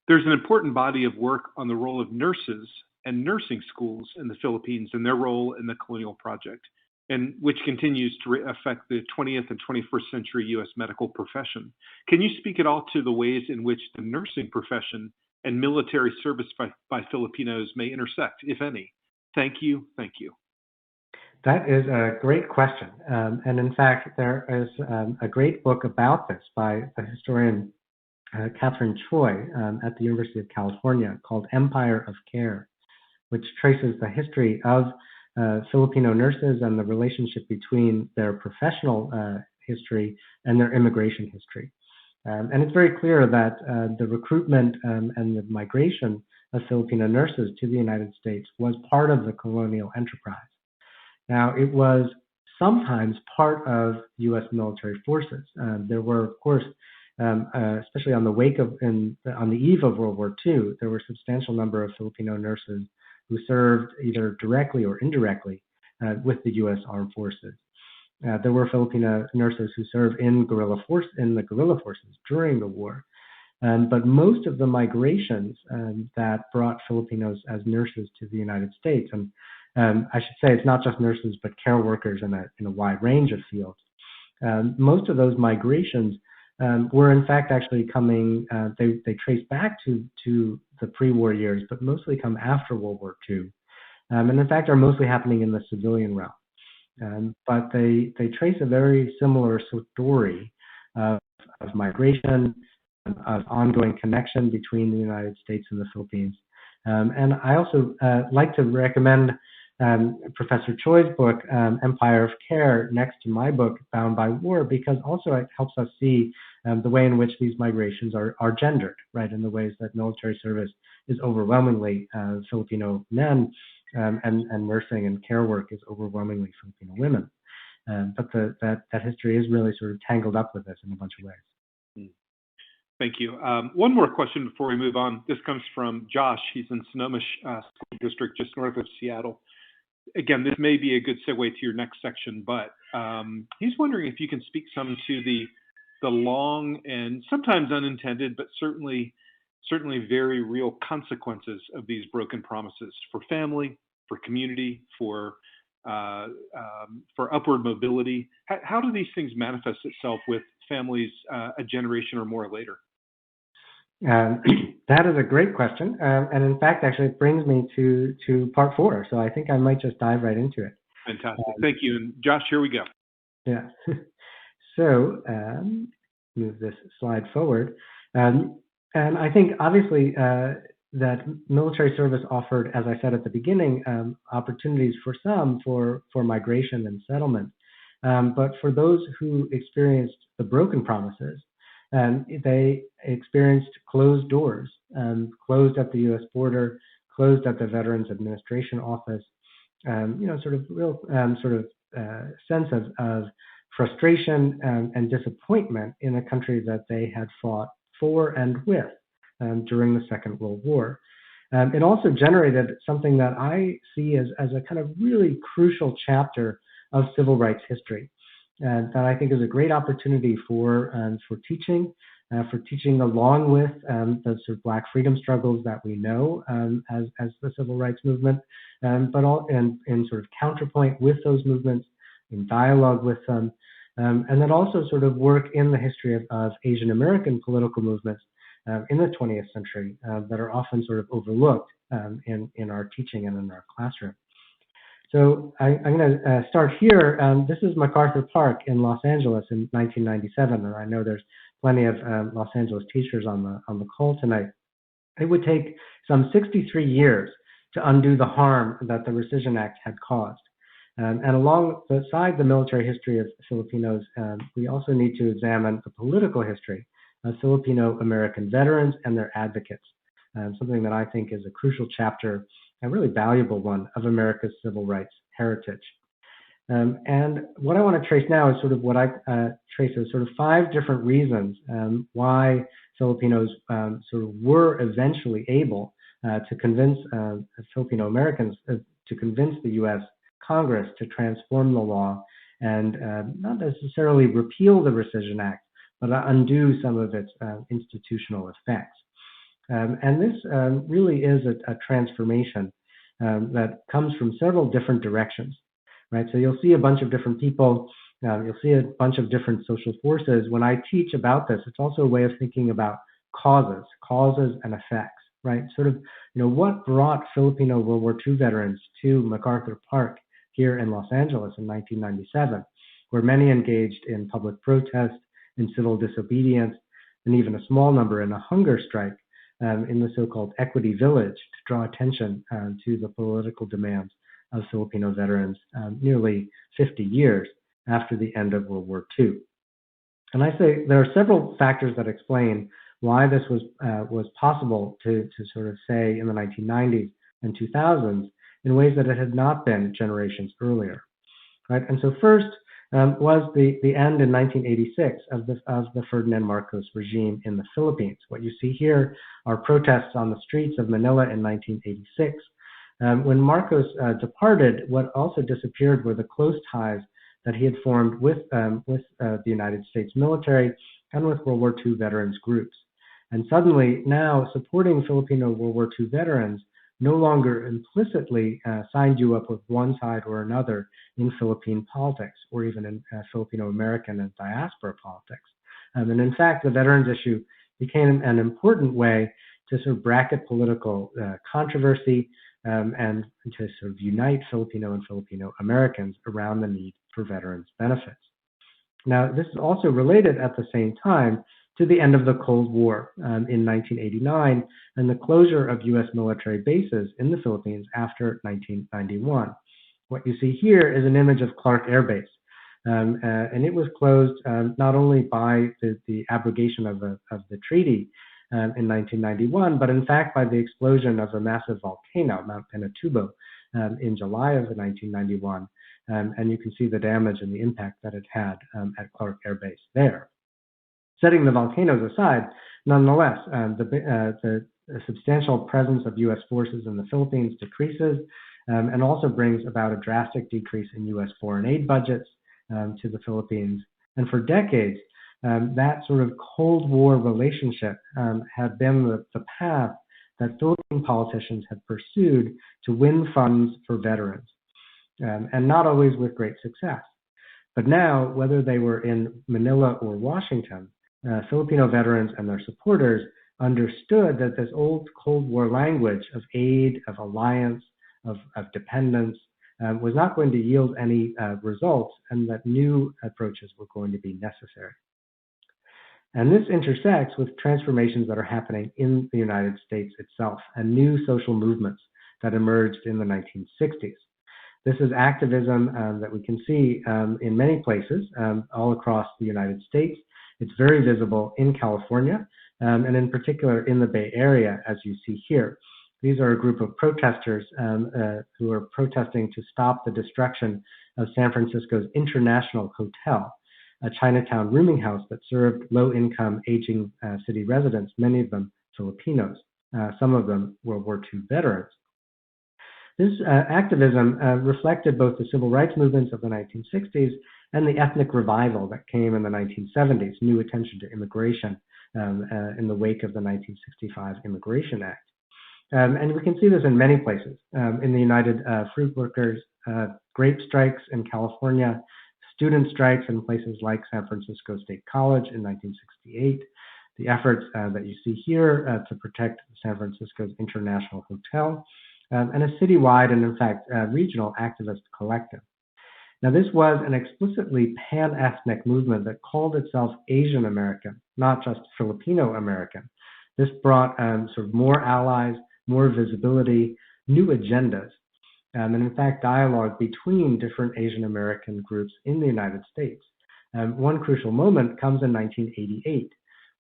There's an important body of work on the role of nurses and nursing schools in the Philippines and their role in the Colonial Project, and which continues to affect the 20th and 21st century U.S. medical profession. Can you speak at all to the ways in which the nursing profession and military service by Filipinos may intersect, if any? Thank you. Thank you. That is a great question. And in fact, there is a great book about this by the historian Catherine Choi at the University of California called Empire of Care, which traces the history of Filipino nurses and the relationship between their professional history and their immigration history. And it's very clear that the recruitment and the migration of Filipino nurses to the United States was part of the colonial enterprise. Now, it was sometimes part of U.S. military forces. There were, of course, especially on the eve of World War II, there were a substantial number of Filipino nurses who served either directly or indirectly with the U.S. Armed Forces. There were Filipino nurses who served in the guerrilla forces during the war. But most of the migrations that brought Filipinos as nurses to the United States, and I should say it's not just nurses, but care workers in a wide range of fields. Most of those migrations were in fact actually coming, they trace back to the pre-war years, but mostly come after World War II. And in fact are mostly happening in the civilian realm. But they trace a very similar story of migration, of ongoing connection between the United States and the Philippines. And I also like to recommend Professor Choi's book, Empire of Care, next to my book, Bound by War, because also it helps us see the way in which these migrations are gendered, right, in the ways that military service is overwhelmingly Filipino men, and nursing and care work is overwhelmingly Filipino women. But that history is really sort of tangled up with this in a bunch of ways. Thank you. One more question before we move on. This comes from Josh. He's in Sonoma School District, just north of Seattle. Again, this may be a good segue to your next section, but he's wondering if you can speak some to the long and sometimes unintended, but certainly very real consequences of these broken promises for family, for community, for upward mobility. How do these things manifest itself with families a generation or more later? That is a great question. And in fact, actually, it brings me to part 4. So I think I might just dive right into it. Fantastic. Thank you. And Josh, here we go. Yeah. So move this slide forward. And I think, obviously, that military service offered, as I said at the beginning, opportunities for some for migration and settlement. But for those who experienced the broken promises, they experienced closed doors, closed at the U.S. border, closed at the Veterans Administration Office, sort of real sense of frustration and disappointment in a country that they had fought for and with during the Second World War. It also generated something that I see as a kind of really crucial chapter of civil rights history. That I think is a great opportunity for teaching along with the sort of Black freedom struggles that we know as the civil rights movement, but all in sort of counterpoint with those movements, in dialogue with them, and then also sort of work in the history of Asian American political movements in the 20th century that are often sort of overlooked in our teaching and in our classroom. So I'm going to start here. This is MacArthur Park in Los Angeles in 1997, and I know there's plenty of Los Angeles teachers on the call tonight. It would take some 63 years to undo the harm that the Rescission Act had caused. And alongside the military history of Filipinos, we also need to examine the political history of Filipino-American veterans and their advocates, something that I think is a crucial chapter, a really valuable one, of America's civil rights heritage. And what I want to trace now is sort of what I trace as sort of 5 different reasons why Filipinos sort of were eventually able to convince Filipino Americans to convince the U.S. Congress to transform the law and not necessarily repeal the Rescission Act, but undo some of its institutional effects. And this really is a transformation that comes from several different directions, right? So you'll see a bunch of different people, you'll see a bunch of different social forces. When I teach about this, it's also a way of thinking about causes and effects, right? Sort of, what brought Filipino World War II veterans to MacArthur Park here in Los Angeles in 1997, where many engaged in public protest, in civil disobedience, and even a small number in a hunger strike in the so-called Equity Village to draw attention to the political demands of Filipino veterans nearly 50 years after the end of World War II. And I say there are several factors that explain why this was possible to sort of say in the 1990s and 2000s in ways that it had not been generations earlier, right? And so first was the end in 1986 of the Ferdinand Marcos regime in the Philippines. What you see here are protests on the streets of Manila in 1986. When Marcos departed, what also disappeared were the close ties that he had formed with the United States military and with World War II veterans groups. And suddenly now supporting Filipino World War II veterans no longer implicitly signed you up with one side or another in Philippine politics or even in Filipino American and diaspora politics. And in fact, the veterans issue became an important way to sort of bracket political controversy and to sort of unite Filipino and Filipino Americans around the need for veterans benefits. Now, this is also related at the same time to the end of the Cold War in 1989 and the closure of U.S. military bases in the Philippines after 1991. What you see here is an image of Clark Air Base, and it was closed not only by the abrogation of the treaty in 1991, but in fact by the explosion of a massive volcano, Mount Pinatubo, in July of 1991. And you can see the damage and the impact that it had at Clark Air Base there. Setting the volcanoes aside, nonetheless, the substantial presence of U.S. forces in the Philippines decreases and also brings about a drastic decrease in U.S. foreign aid budgets to the Philippines. And for decades, that sort of Cold War relationship had been the path that Philippine politicians had pursued to win funds for veterans, and not always with great success. But now, whether they were in Manila or Washington, Filipino veterans and their supporters understood that this old Cold War language of aid, of alliance, of dependence was not going to yield any results, and that new approaches were going to be necessary. And this intersects with transformations that are happening in the United States itself and new social movements that emerged in the 1960s. This is activism that we can see in many places all across the United States. It's very visible in California, and in particular in the Bay Area, as you see here. These are a group of protesters who are protesting to stop the destruction of San Francisco's International Hotel, a Chinatown rooming house that served low-income, aging city residents, many of them Filipinos, some of them World War II veterans. This activism reflected both the civil rights movements of the 1960s and the ethnic revival that came in the 1970s, new attention to immigration in the wake of the 1965 Immigration Act. And we can see this in many places. In the United Fruit Workers, grape strikes in California, student strikes in places like San Francisco State College in 1968, the efforts that you see here to protect San Francisco's International Hotel, and a citywide and, in fact, regional activist collective. Now, this was an explicitly pan-ethnic movement that called itself Asian American, not just Filipino American. This brought sort of more allies, more visibility, new agendas, and in fact, dialogue between different Asian American groups in the United States. One crucial moment comes in 1988,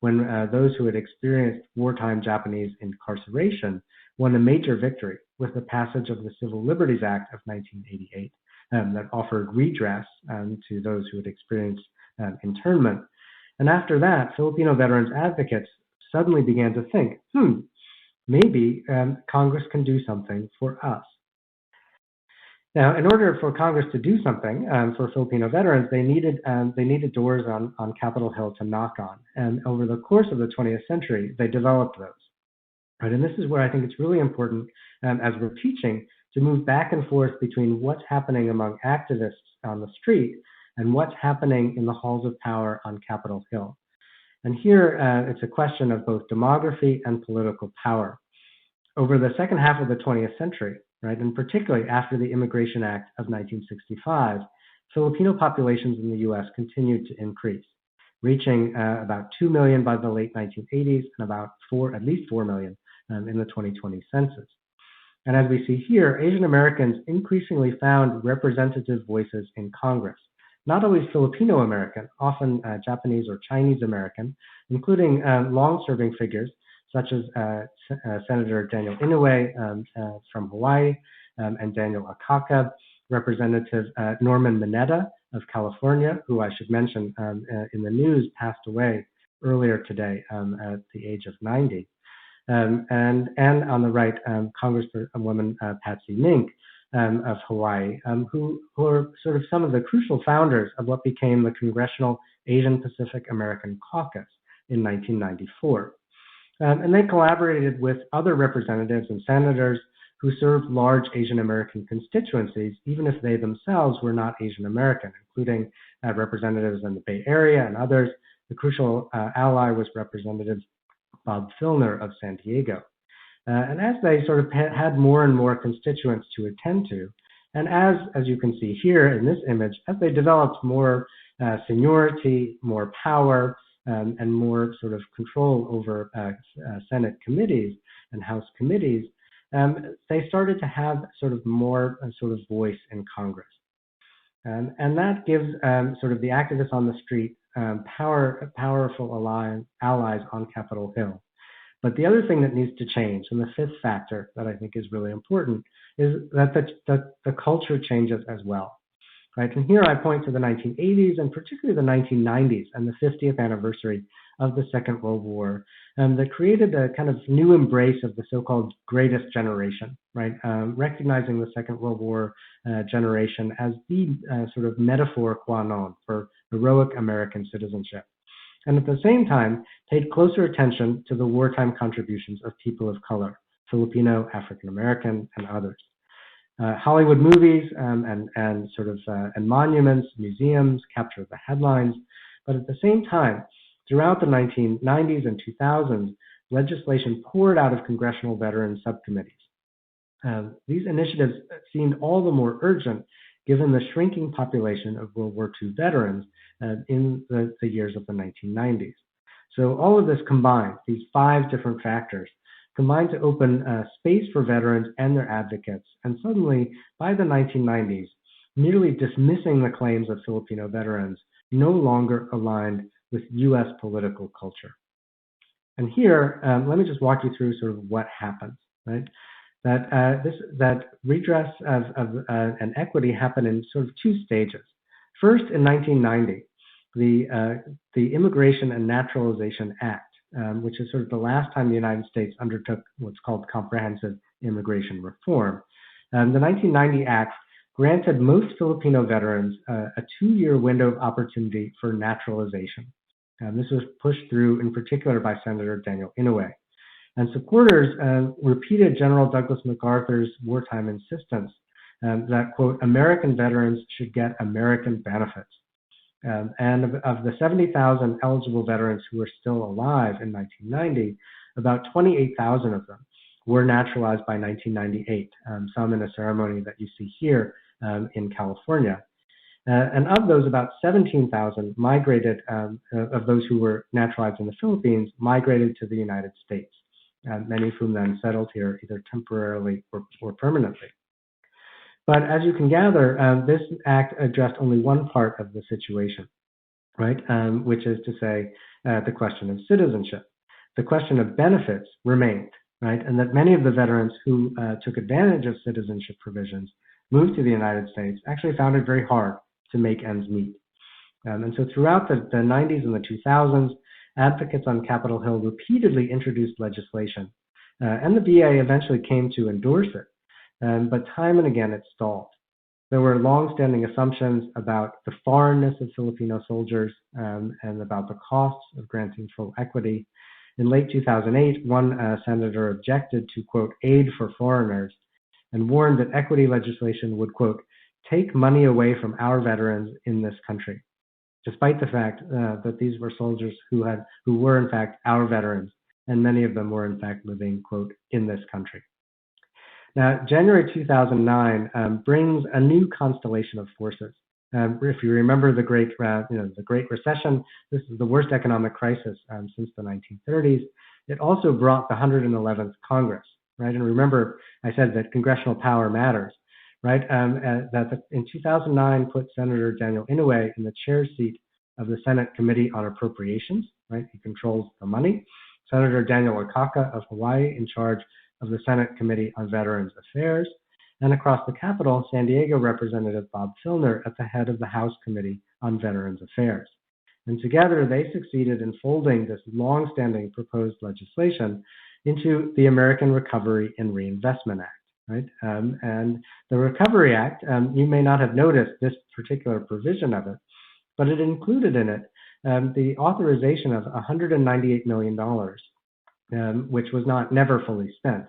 when those who had experienced wartime Japanese incarceration won a major victory with the passage of the Civil Liberties Act of 1988 that offered redress to those who had experienced internment. And after that, Filipino veterans advocates suddenly began to think, maybe Congress can do something for us. Now, in order for Congress to do something for Filipino veterans, they needed doors on Capitol Hill to knock on. And over the course of the 20th century, they developed those. Right? And this is where I think it's really important, as we're teaching, to move back and forth between what's happening among activists on the street and what's happening in the halls of power on Capitol Hill. And here, it's a question of both demography and political power. Over the second half of the 20th century, right, and particularly after the Immigration Act of 1965, Filipino populations in the U.S. continued to increase. reaching about 2 million by the late 1980s and about at least 4 million in the 2020 census. And as we see here, Asian Americans increasingly found representative voices in Congress. Not always Filipino American, often Japanese or Chinese American, including long-serving figures such as Senator Daniel Inouye from Hawaii and Daniel Akaka, Representative Norman Mineta of California, who I should mention in the news passed away earlier today at the age of 90. And on the right, Congresswoman Patsy Mink of Hawaii, who are sort of some of the crucial founders of what became the Congressional Asian Pacific American Caucus in 1994. And they collaborated with other representatives and senators who served large Asian American constituencies, even if they themselves were not Asian American, including representatives in the Bay Area and others. The crucial ally was Representative Bob Filner of San Diego. And as they sort of had more and more constituents to attend to, and as you can see here in this image, as they developed more seniority, more power, and more sort of control over Senate committees and House committees, they started to have sort of more sort of voice in Congress. And that gives sort of the activists on the street powerful allies on Capitol Hill. But the other thing that needs to change, and the fifth factor that I think is really important, is that the culture changes as well. Right? And here I point to the 1980s and particularly the 1990s and the 50th anniversary of the Second World War, that created a kind of new embrace of the so-called greatest generation, right? Recognizing the Second World War generation as the sort of metaphor qua non for heroic American citizenship. And at the same time, paid closer attention to the wartime contributions of people of color, Filipino, African American, and others. Hollywood movies and monuments, museums capture the headlines, but at the same time, throughout the 1990s and 2000s, legislation poured out of congressional veteran subcommittees. These initiatives seemed all the more urgent given the shrinking population of World War II veterans in the years of the 1990s. So all of this combined, these five different factors, combined to open space for veterans and their advocates, and suddenly, by the 1990s, merely dismissing the claims of Filipino veterans no longer aligned with U.S. political culture. And here, let me just walk you through sort of what happens, right? That redress and equity happened in sort of two stages. First, in 1990, the Immigration and Naturalization Act, which is sort of the last time the United States undertook what's called comprehensive immigration reform. The 1990 Act granted most Filipino veterans a 2-year window of opportunity for naturalization. This was pushed through in particular by Senator Daniel Inouye. And supporters repeated General Douglas MacArthur's wartime insistence that, quote, American veterans should get American benefits. And of the 70,000 eligible veterans who were still alive in 1990, about 28,000 of them were naturalized by 1998, some in a ceremony that you see here in California. And of those, about 17,000 migrated, of those who were naturalized in the Philippines, migrated to the United States, many of whom then settled here either temporarily or permanently. But as you can gather, this act addressed only one part of the situation, right? Which is to say, the question of citizenship. The question of benefits remained, right? And that many of the veterans who took advantage of citizenship provisions moved to the United States actually found it very hard to make ends meet. And so throughout the 90s and the 2000s, advocates on Capitol Hill repeatedly introduced legislation, and the VA eventually came to endorse it. But time and again, it stalled. There were long-standing assumptions about the foreignness of Filipino soldiers and about the costs of granting full equity. In late 2008, one senator objected to, quote, aid for foreigners and warned that equity legislation would, quote, take money away from our veterans in this country, despite the fact that these were soldiers who were, in fact, our veterans, and many of them were, in fact, living, quote, in this country. Now, January 2009 brings a new constellation of forces. If you remember the Great Recession, this is the worst economic crisis since the 1930s. It also brought the 111th Congress, right? And remember, I said that congressional power matters, right? In 2009 put Senator Daniel Inouye in the chair seat of the Senate Committee on Appropriations, right? He controls the money. Senator Daniel Akaka of Hawaii in charge of the Senate Committee on Veterans Affairs. And across the Capitol, San Diego Representative Bob Filner at the head of the House Committee on Veterans Affairs. And together they succeeded in folding this long-standing proposed legislation into the American Recovery and Reinvestment Act, right? And the Recovery Act, you may not have noticed this particular provision of it, but it included in it the authorization of $198 million, which was never fully spent,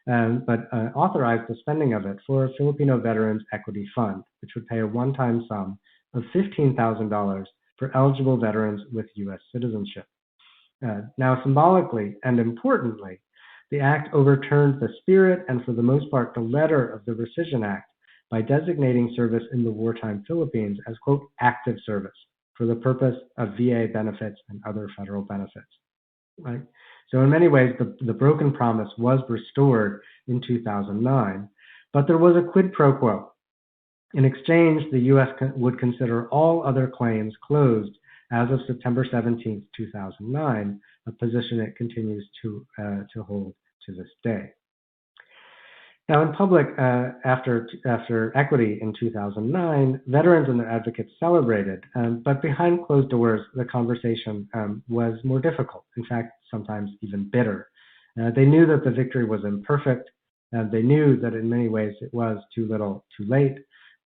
but authorized the spending of it for a Filipino Veterans Equity Fund, which would pay a one-time sum of $15,000 for eligible veterans with U.S. citizenship. Now, symbolically and importantly, the act overturned the spirit and, for the most part, the letter of the Rescission Act by designating service in the wartime Philippines as, quote, active service for the purpose of VA benefits and other federal benefits, right? So in many ways, the broken promise was restored in 2009, but there was a quid pro quo. In exchange, the U.S. would consider all other claims closed as of September 17, 2009, a position it continues to hold to this day. Now, in public, after equity in 2009, veterans and their advocates celebrated, but behind closed doors, the conversation was more difficult, in fact, sometimes even bitter. They knew that the victory was imperfect, and they knew that in many ways it was too little, too late,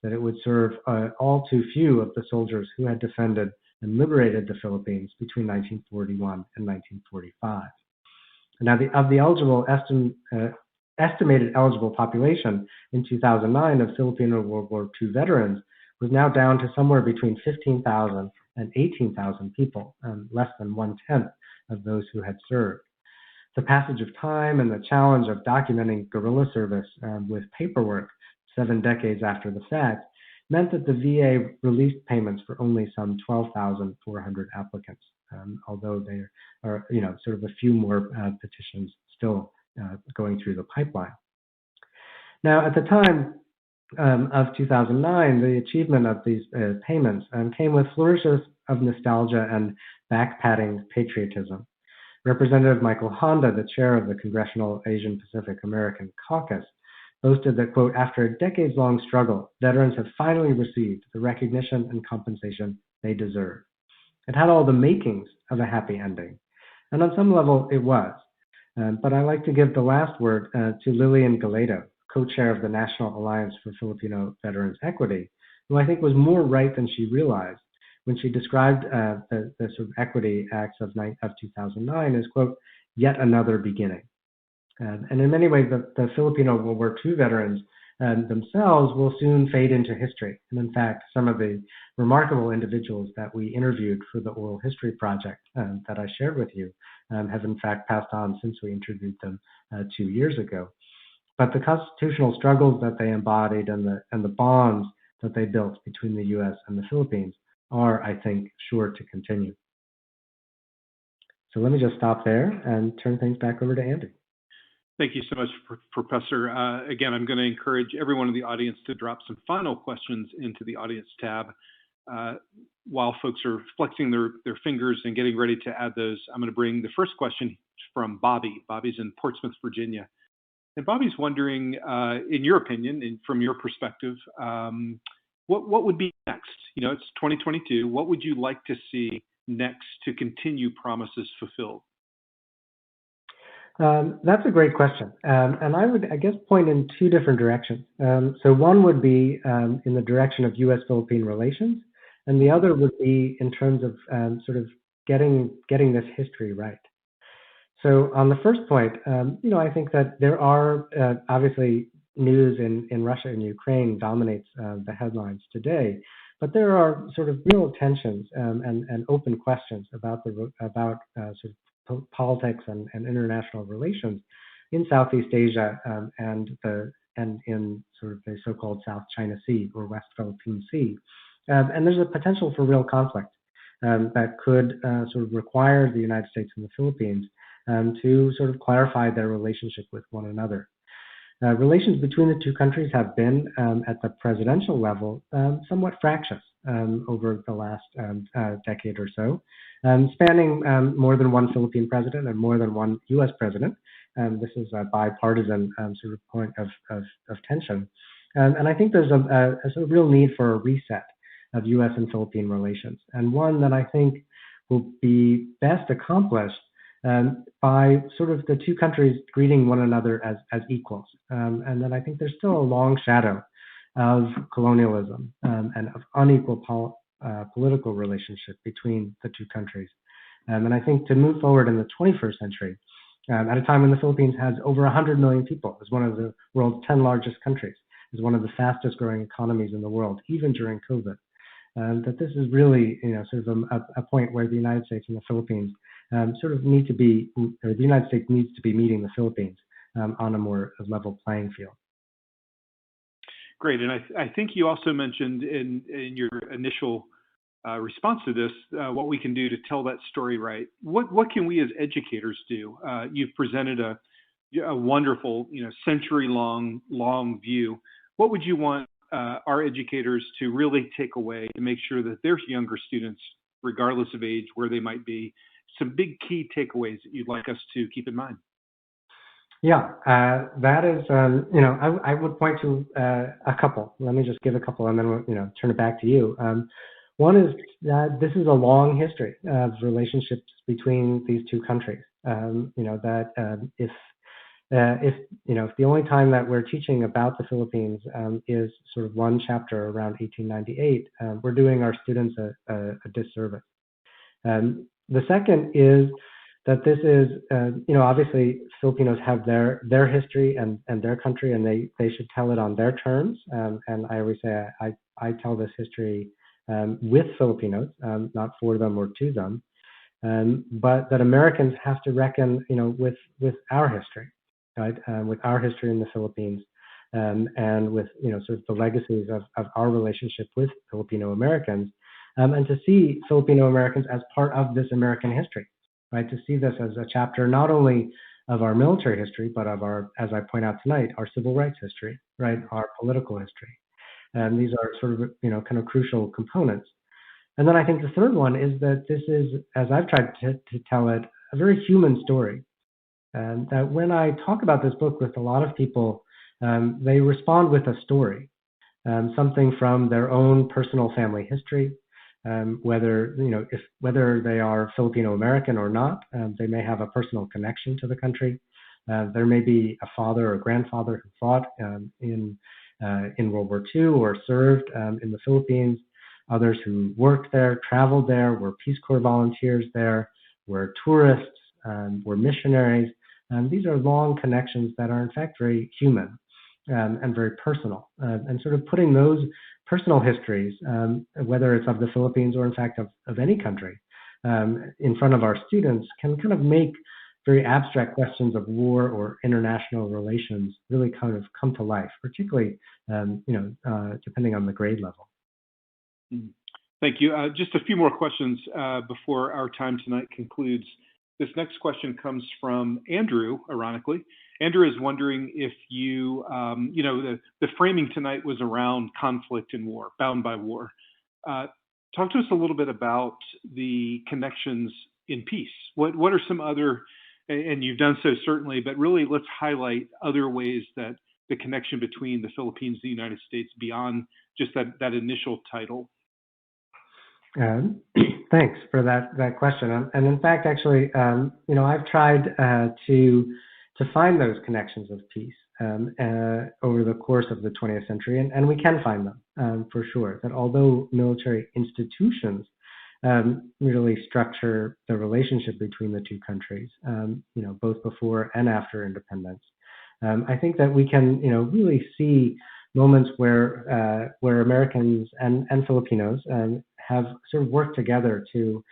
that it would serve all too few of the soldiers who had defended and liberated the Philippines between 1941 and 1945. Now, of the estimated eligible population in 2009 of Filipino World War II veterans was now down to somewhere between 15,000 and 18,000 people, less than 1/10 of those who had served. The passage of time and the challenge of documenting guerrilla service with paperwork 7 decades after the fact meant that the VA released payments for only some 12,400 applicants, although there are, sort of a few more petitions still going through the pipeline. Now, at the time of 2009, the achievement of these payments came with flourishes of nostalgia and back-patting patriotism. Representative Michael Honda, the chair of the Congressional Asian Pacific American Caucus, boasted that, quote, after a decades-long struggle, veterans have finally received the recognition and compensation they deserve. It had all the makings of a happy ending, and on some level it was. But I like to give the last word to Lillian Galedo, co-chair of the National Alliance for Filipino Veterans Equity, who I think was more right than she realized when she described the sort of equity acts of 2009 as, quote, yet another beginning. And in many ways, the Filipino World War II veterans themselves will soon fade into history. And in fact, some of the remarkable individuals that we interviewed for the Oral History Project that I shared with you have in fact passed on since we interviewed them 2 years ago. But the constitutional struggles that they embodied and the bonds that they built between the U.S. and the Philippines are, I think, sure to continue. So let me just stop there and turn things back over to Andy. Thank you so much, Professor. Again, I'm going to encourage everyone in the audience to drop some final questions into the audience tab. While folks are flexing their fingers and getting ready to add those, I'm going to bring the first question from Bobby. Bobby's in Portsmouth, Virginia. And Bobby's wondering, in your opinion, and from your perspective, what would be next? It's 2022. What would you like to see next to continue promises fulfilled? That's a great question. And I would, I guess, point in two different directions. So one would be in the direction of U.S.-Philippine relations, and the other would be in terms of sort of getting this history right. So on the first point, I think that there are obviously news in Russia and Ukraine dominates the headlines today, but there are sort of real tensions and open questions about sort of politics and international relations in Southeast Asia and in sort of the so-called South China Sea or West Philippine Sea. And there's a potential for real conflict that could sort of require the United States and the Philippines to sort of clarify their relationship with one another. Relations between the two countries have been, at the presidential level, somewhat fractious over the last decade or so, spanning more than one Philippine president and more than one U.S. president. This is a bipartisan sort of point of tension. And I think there's a sort of real need for a reset of U.S. and Philippine relations, and one that I think will be best accomplished by sort of the two countries greeting one another as equals. And then I think there's still a long shadow of colonialism and of unequal political relationship between the two countries. And I think to move forward in the 21st century, at a time when the Philippines has over 100 million people, is one of the world's 10 largest countries, is one of the fastest growing economies in the world, even during COVID, that this is really, sort of a point where the United States and the Philippines sort of need to be, or the United States needs to be meeting the Philippines on a more level playing field. Great, and I think you also mentioned in your initial response to this what we can do to tell that story right. What can we as educators do? You've presented a wonderful, century-long view. What would you want our educators to really take away to make sure that their younger students, regardless of age, where they might be, some big key takeaways that you'd like us to keep in mind? Yeah, that is, I would point to a couple. Let me just give a couple and then we'll, turn it back to you. One is that this is a long history of relationships between these two countries. If the only time that we're teaching about the Philippines is sort of one chapter around 1898, we're doing our students a disservice. The second is that this is, obviously Filipinos have their history and their country, and they should tell it on their terms. And I always say I tell this history with Filipinos, not for them or to them, but that Americans have to reckon, with our history, right? With our history in the Philippines, and with, sort of the legacies of our relationship with Filipino Americans, and to see Filipino Americans as part of this American history, right? To see this as a chapter not only of our military history, but of our, as I point out tonight, our civil rights history, right? Our political history. And these are sort of, kind of crucial components. And then I think the third one is that this is, as I've tried to tell it, a very human story. And that when I talk about this book with a lot of people, they respond with a story, something from their own personal family history, whether they are Filipino American or not, they may have a personal connection to the country. There may be a father or grandfather who fought in World War II or served in the Philippines. Others who worked there, traveled there, were Peace Corps volunteers there, were tourists, were missionaries. These are long connections that are in fact very human and very personal. And sort of putting those personal histories, whether it's of the Philippines or in fact of any country, in front of our students can kind of make very abstract questions of war or international relations really kind of come to life, particularly, depending on the grade level. Thank you. Just a few more questions before our time tonight concludes. This next question comes from Andrew, ironically. Andrew is wondering if you, the framing tonight was around conflict and war, bound by war. Talk to us a little bit about the connections in peace. What are some other, and you've done so certainly, but really let's highlight other ways that the connection between the Philippines and the United States beyond just that initial title. Thanks for that question. And in fact, actually, I've tried to find those connections of peace over the course of the 20th century, and we can find them for sure. That although military institutions really structure the relationship between the two countries, both before and after independence, I think that we can, really see moments where Americans and Filipinos have sort of worked together to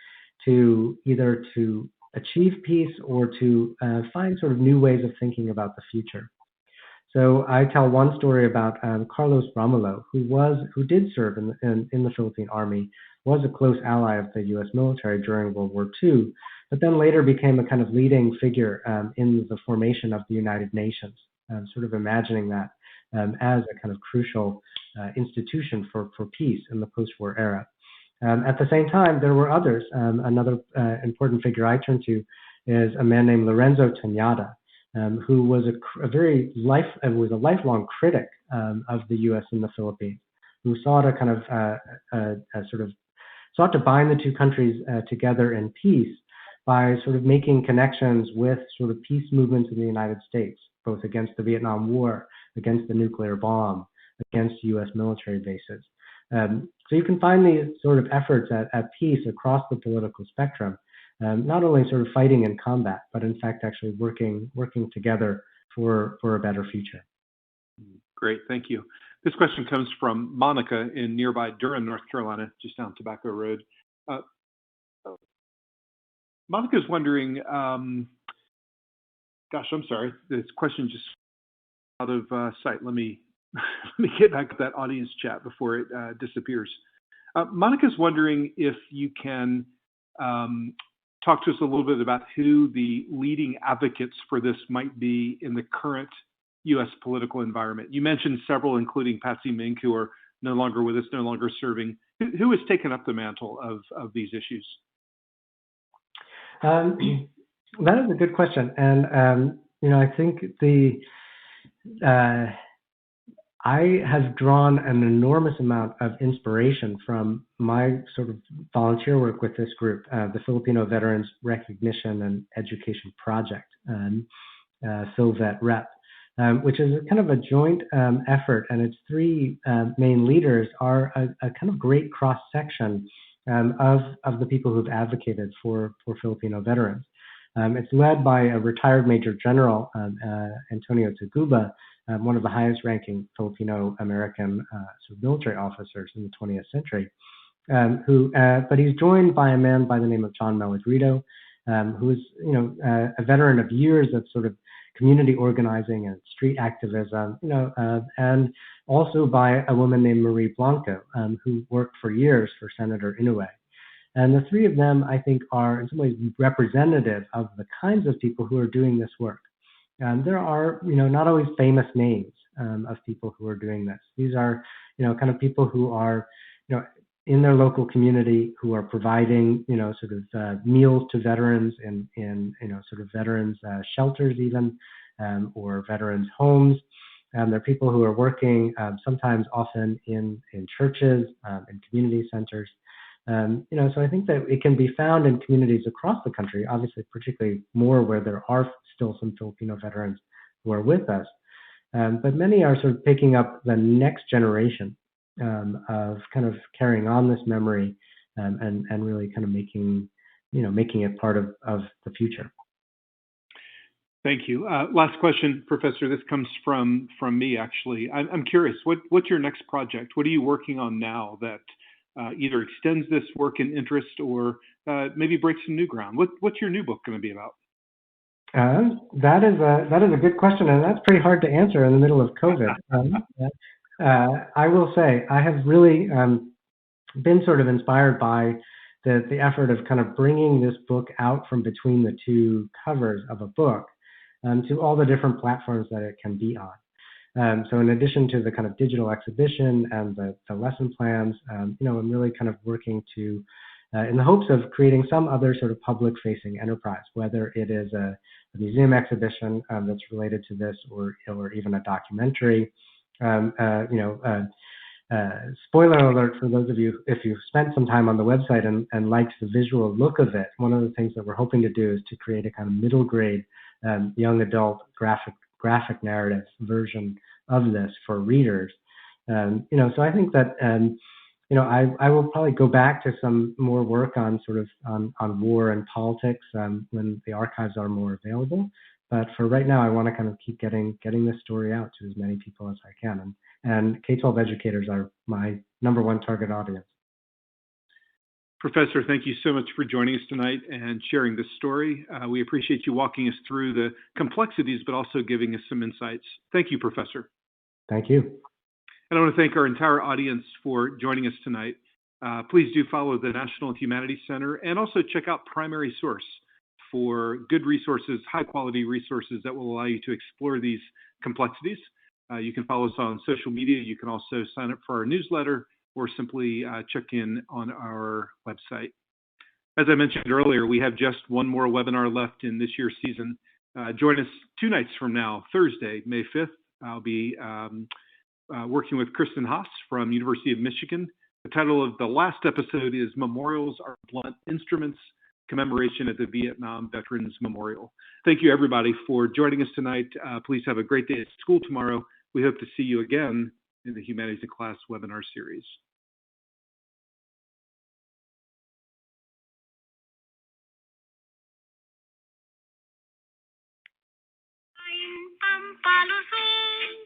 either to achieve peace or to find sort of new ways of thinking about the future. So I tell one story about Carlos Brahmalo, who did serve in the Philippine Army, was a close ally of the U.S. military during World War II, but then later became a kind of leading figure in the formation of the United Nations, sort of imagining that as a kind of crucial institution for peace in the post-war era. At the same time, there were others. Another important figure I turn to is a man named Lorenzo Tañada, who was was a lifelong critic of the U.S. in the Philippines, who sought a kind of sought to bind the two countries together in peace by sort of making connections with sort of peace movements in the United States, both against the Vietnam War, against the nuclear bomb, against U.S. military bases. So you can find these sort of efforts at peace across the political spectrum, not only sort of fighting in combat, but in fact actually working together for a better future. Great, thank you. This question comes from Monica in nearby Durham, North Carolina, just down Tobacco Road. Monica's wondering, gosh, I'm sorry, this question just out of sight. Let me get back to that audience chat before it disappears. Monica's wondering if you can talk to us a little bit about who the leading advocates for this might be in the current U.S. political environment. You mentioned several, including Patsy Mink, who are no longer with us, no longer serving. Who has taken up the mantle of these issues? That is a good question, and I think I have drawn an enormous amount of inspiration from my sort of volunteer work with this group, the Filipino Veterans Recognition and Education Project, PhilVet-Rep, which is kind of a joint effort, and its three main leaders are a kind of great cross-section of the people who've advocated for Filipino veterans. It's led by a retired Major General, Antonio Taguba, one of the highest ranking Filipino American sort of military officers in the 20th century, but he's joined by a man by the name of John Malagrito, who is a veteran of years of sort of community organizing and street activism, and also by a woman named Marie Blanco, who worked for years for Senator Inouye. And the three of them, I think, are in some ways representative of the kinds of people who are doing this work. There are, not always famous names of people who are doing this. These are, kind of people who are, in their local community, who are providing, sort of meals to veterans in sort of veterans shelters even, or veterans homes. There are people who are working sometimes often in churches, in community centers. So I think that it can be found in communities across the country, obviously particularly more where there are still some Filipino veterans who are with us. But many are sort of picking up the next generation of kind of carrying on this memory and really kind of making it part of the future. Thank you. Last question, Professor. This comes from me, actually. I'm curious, what's your next project? What are you working on now that either extends this work and interest or maybe breaks some new ground? What's your new book going to be about? That is a good question, and that's pretty hard to answer in the middle of COVID. I will say I have really been sort of inspired by the effort of kind of bringing this book out from between the two covers of a book to all the different platforms that it can be on. So in addition to the kind of digital exhibition and the lesson plans, I'm really kind of working to, in the hopes of creating some other sort of public-facing enterprise, whether it is a museum exhibition that's related to this, or even a documentary. Spoiler alert for those of you, if you've spent some time on the website and liked the visual look of it, one of the things that we're hoping to do is to create a kind of middle grade, young adult graphic narrative version of this for readers. So I think that, I will probably go back to some more work on sort of on war and politics when the archives are more available. But for right now, I want to kind of keep getting this story out to as many people as I can. And K-12 educators are my #1 target audience. Professor, thank you so much for joining us tonight and sharing this story. We appreciate you walking us through the complexities, but also giving us some insights. Thank you, Professor. Thank you. And I want to thank our entire audience for joining us tonight. Please do follow the National Humanities Center and also check out Primary Source for good resources, high quality resources that will allow you to explore these complexities. You can follow us on social media. You can also sign up for our newsletter or simply check in on our website. As I mentioned earlier, we have just one more webinar left in this year's season. Join us 2 nights from now, Thursday, May 5th. I'll be working with Kristen Haas from University of Michigan. The title of the last episode is Memorials Are Blunt Instruments, Commemoration at the Vietnam Veterans Memorial. Thank you, everybody, for joining us tonight. Please have a great day at school tomorrow. We hope to see you again in the Humanities in Class webinar series. Pampalusong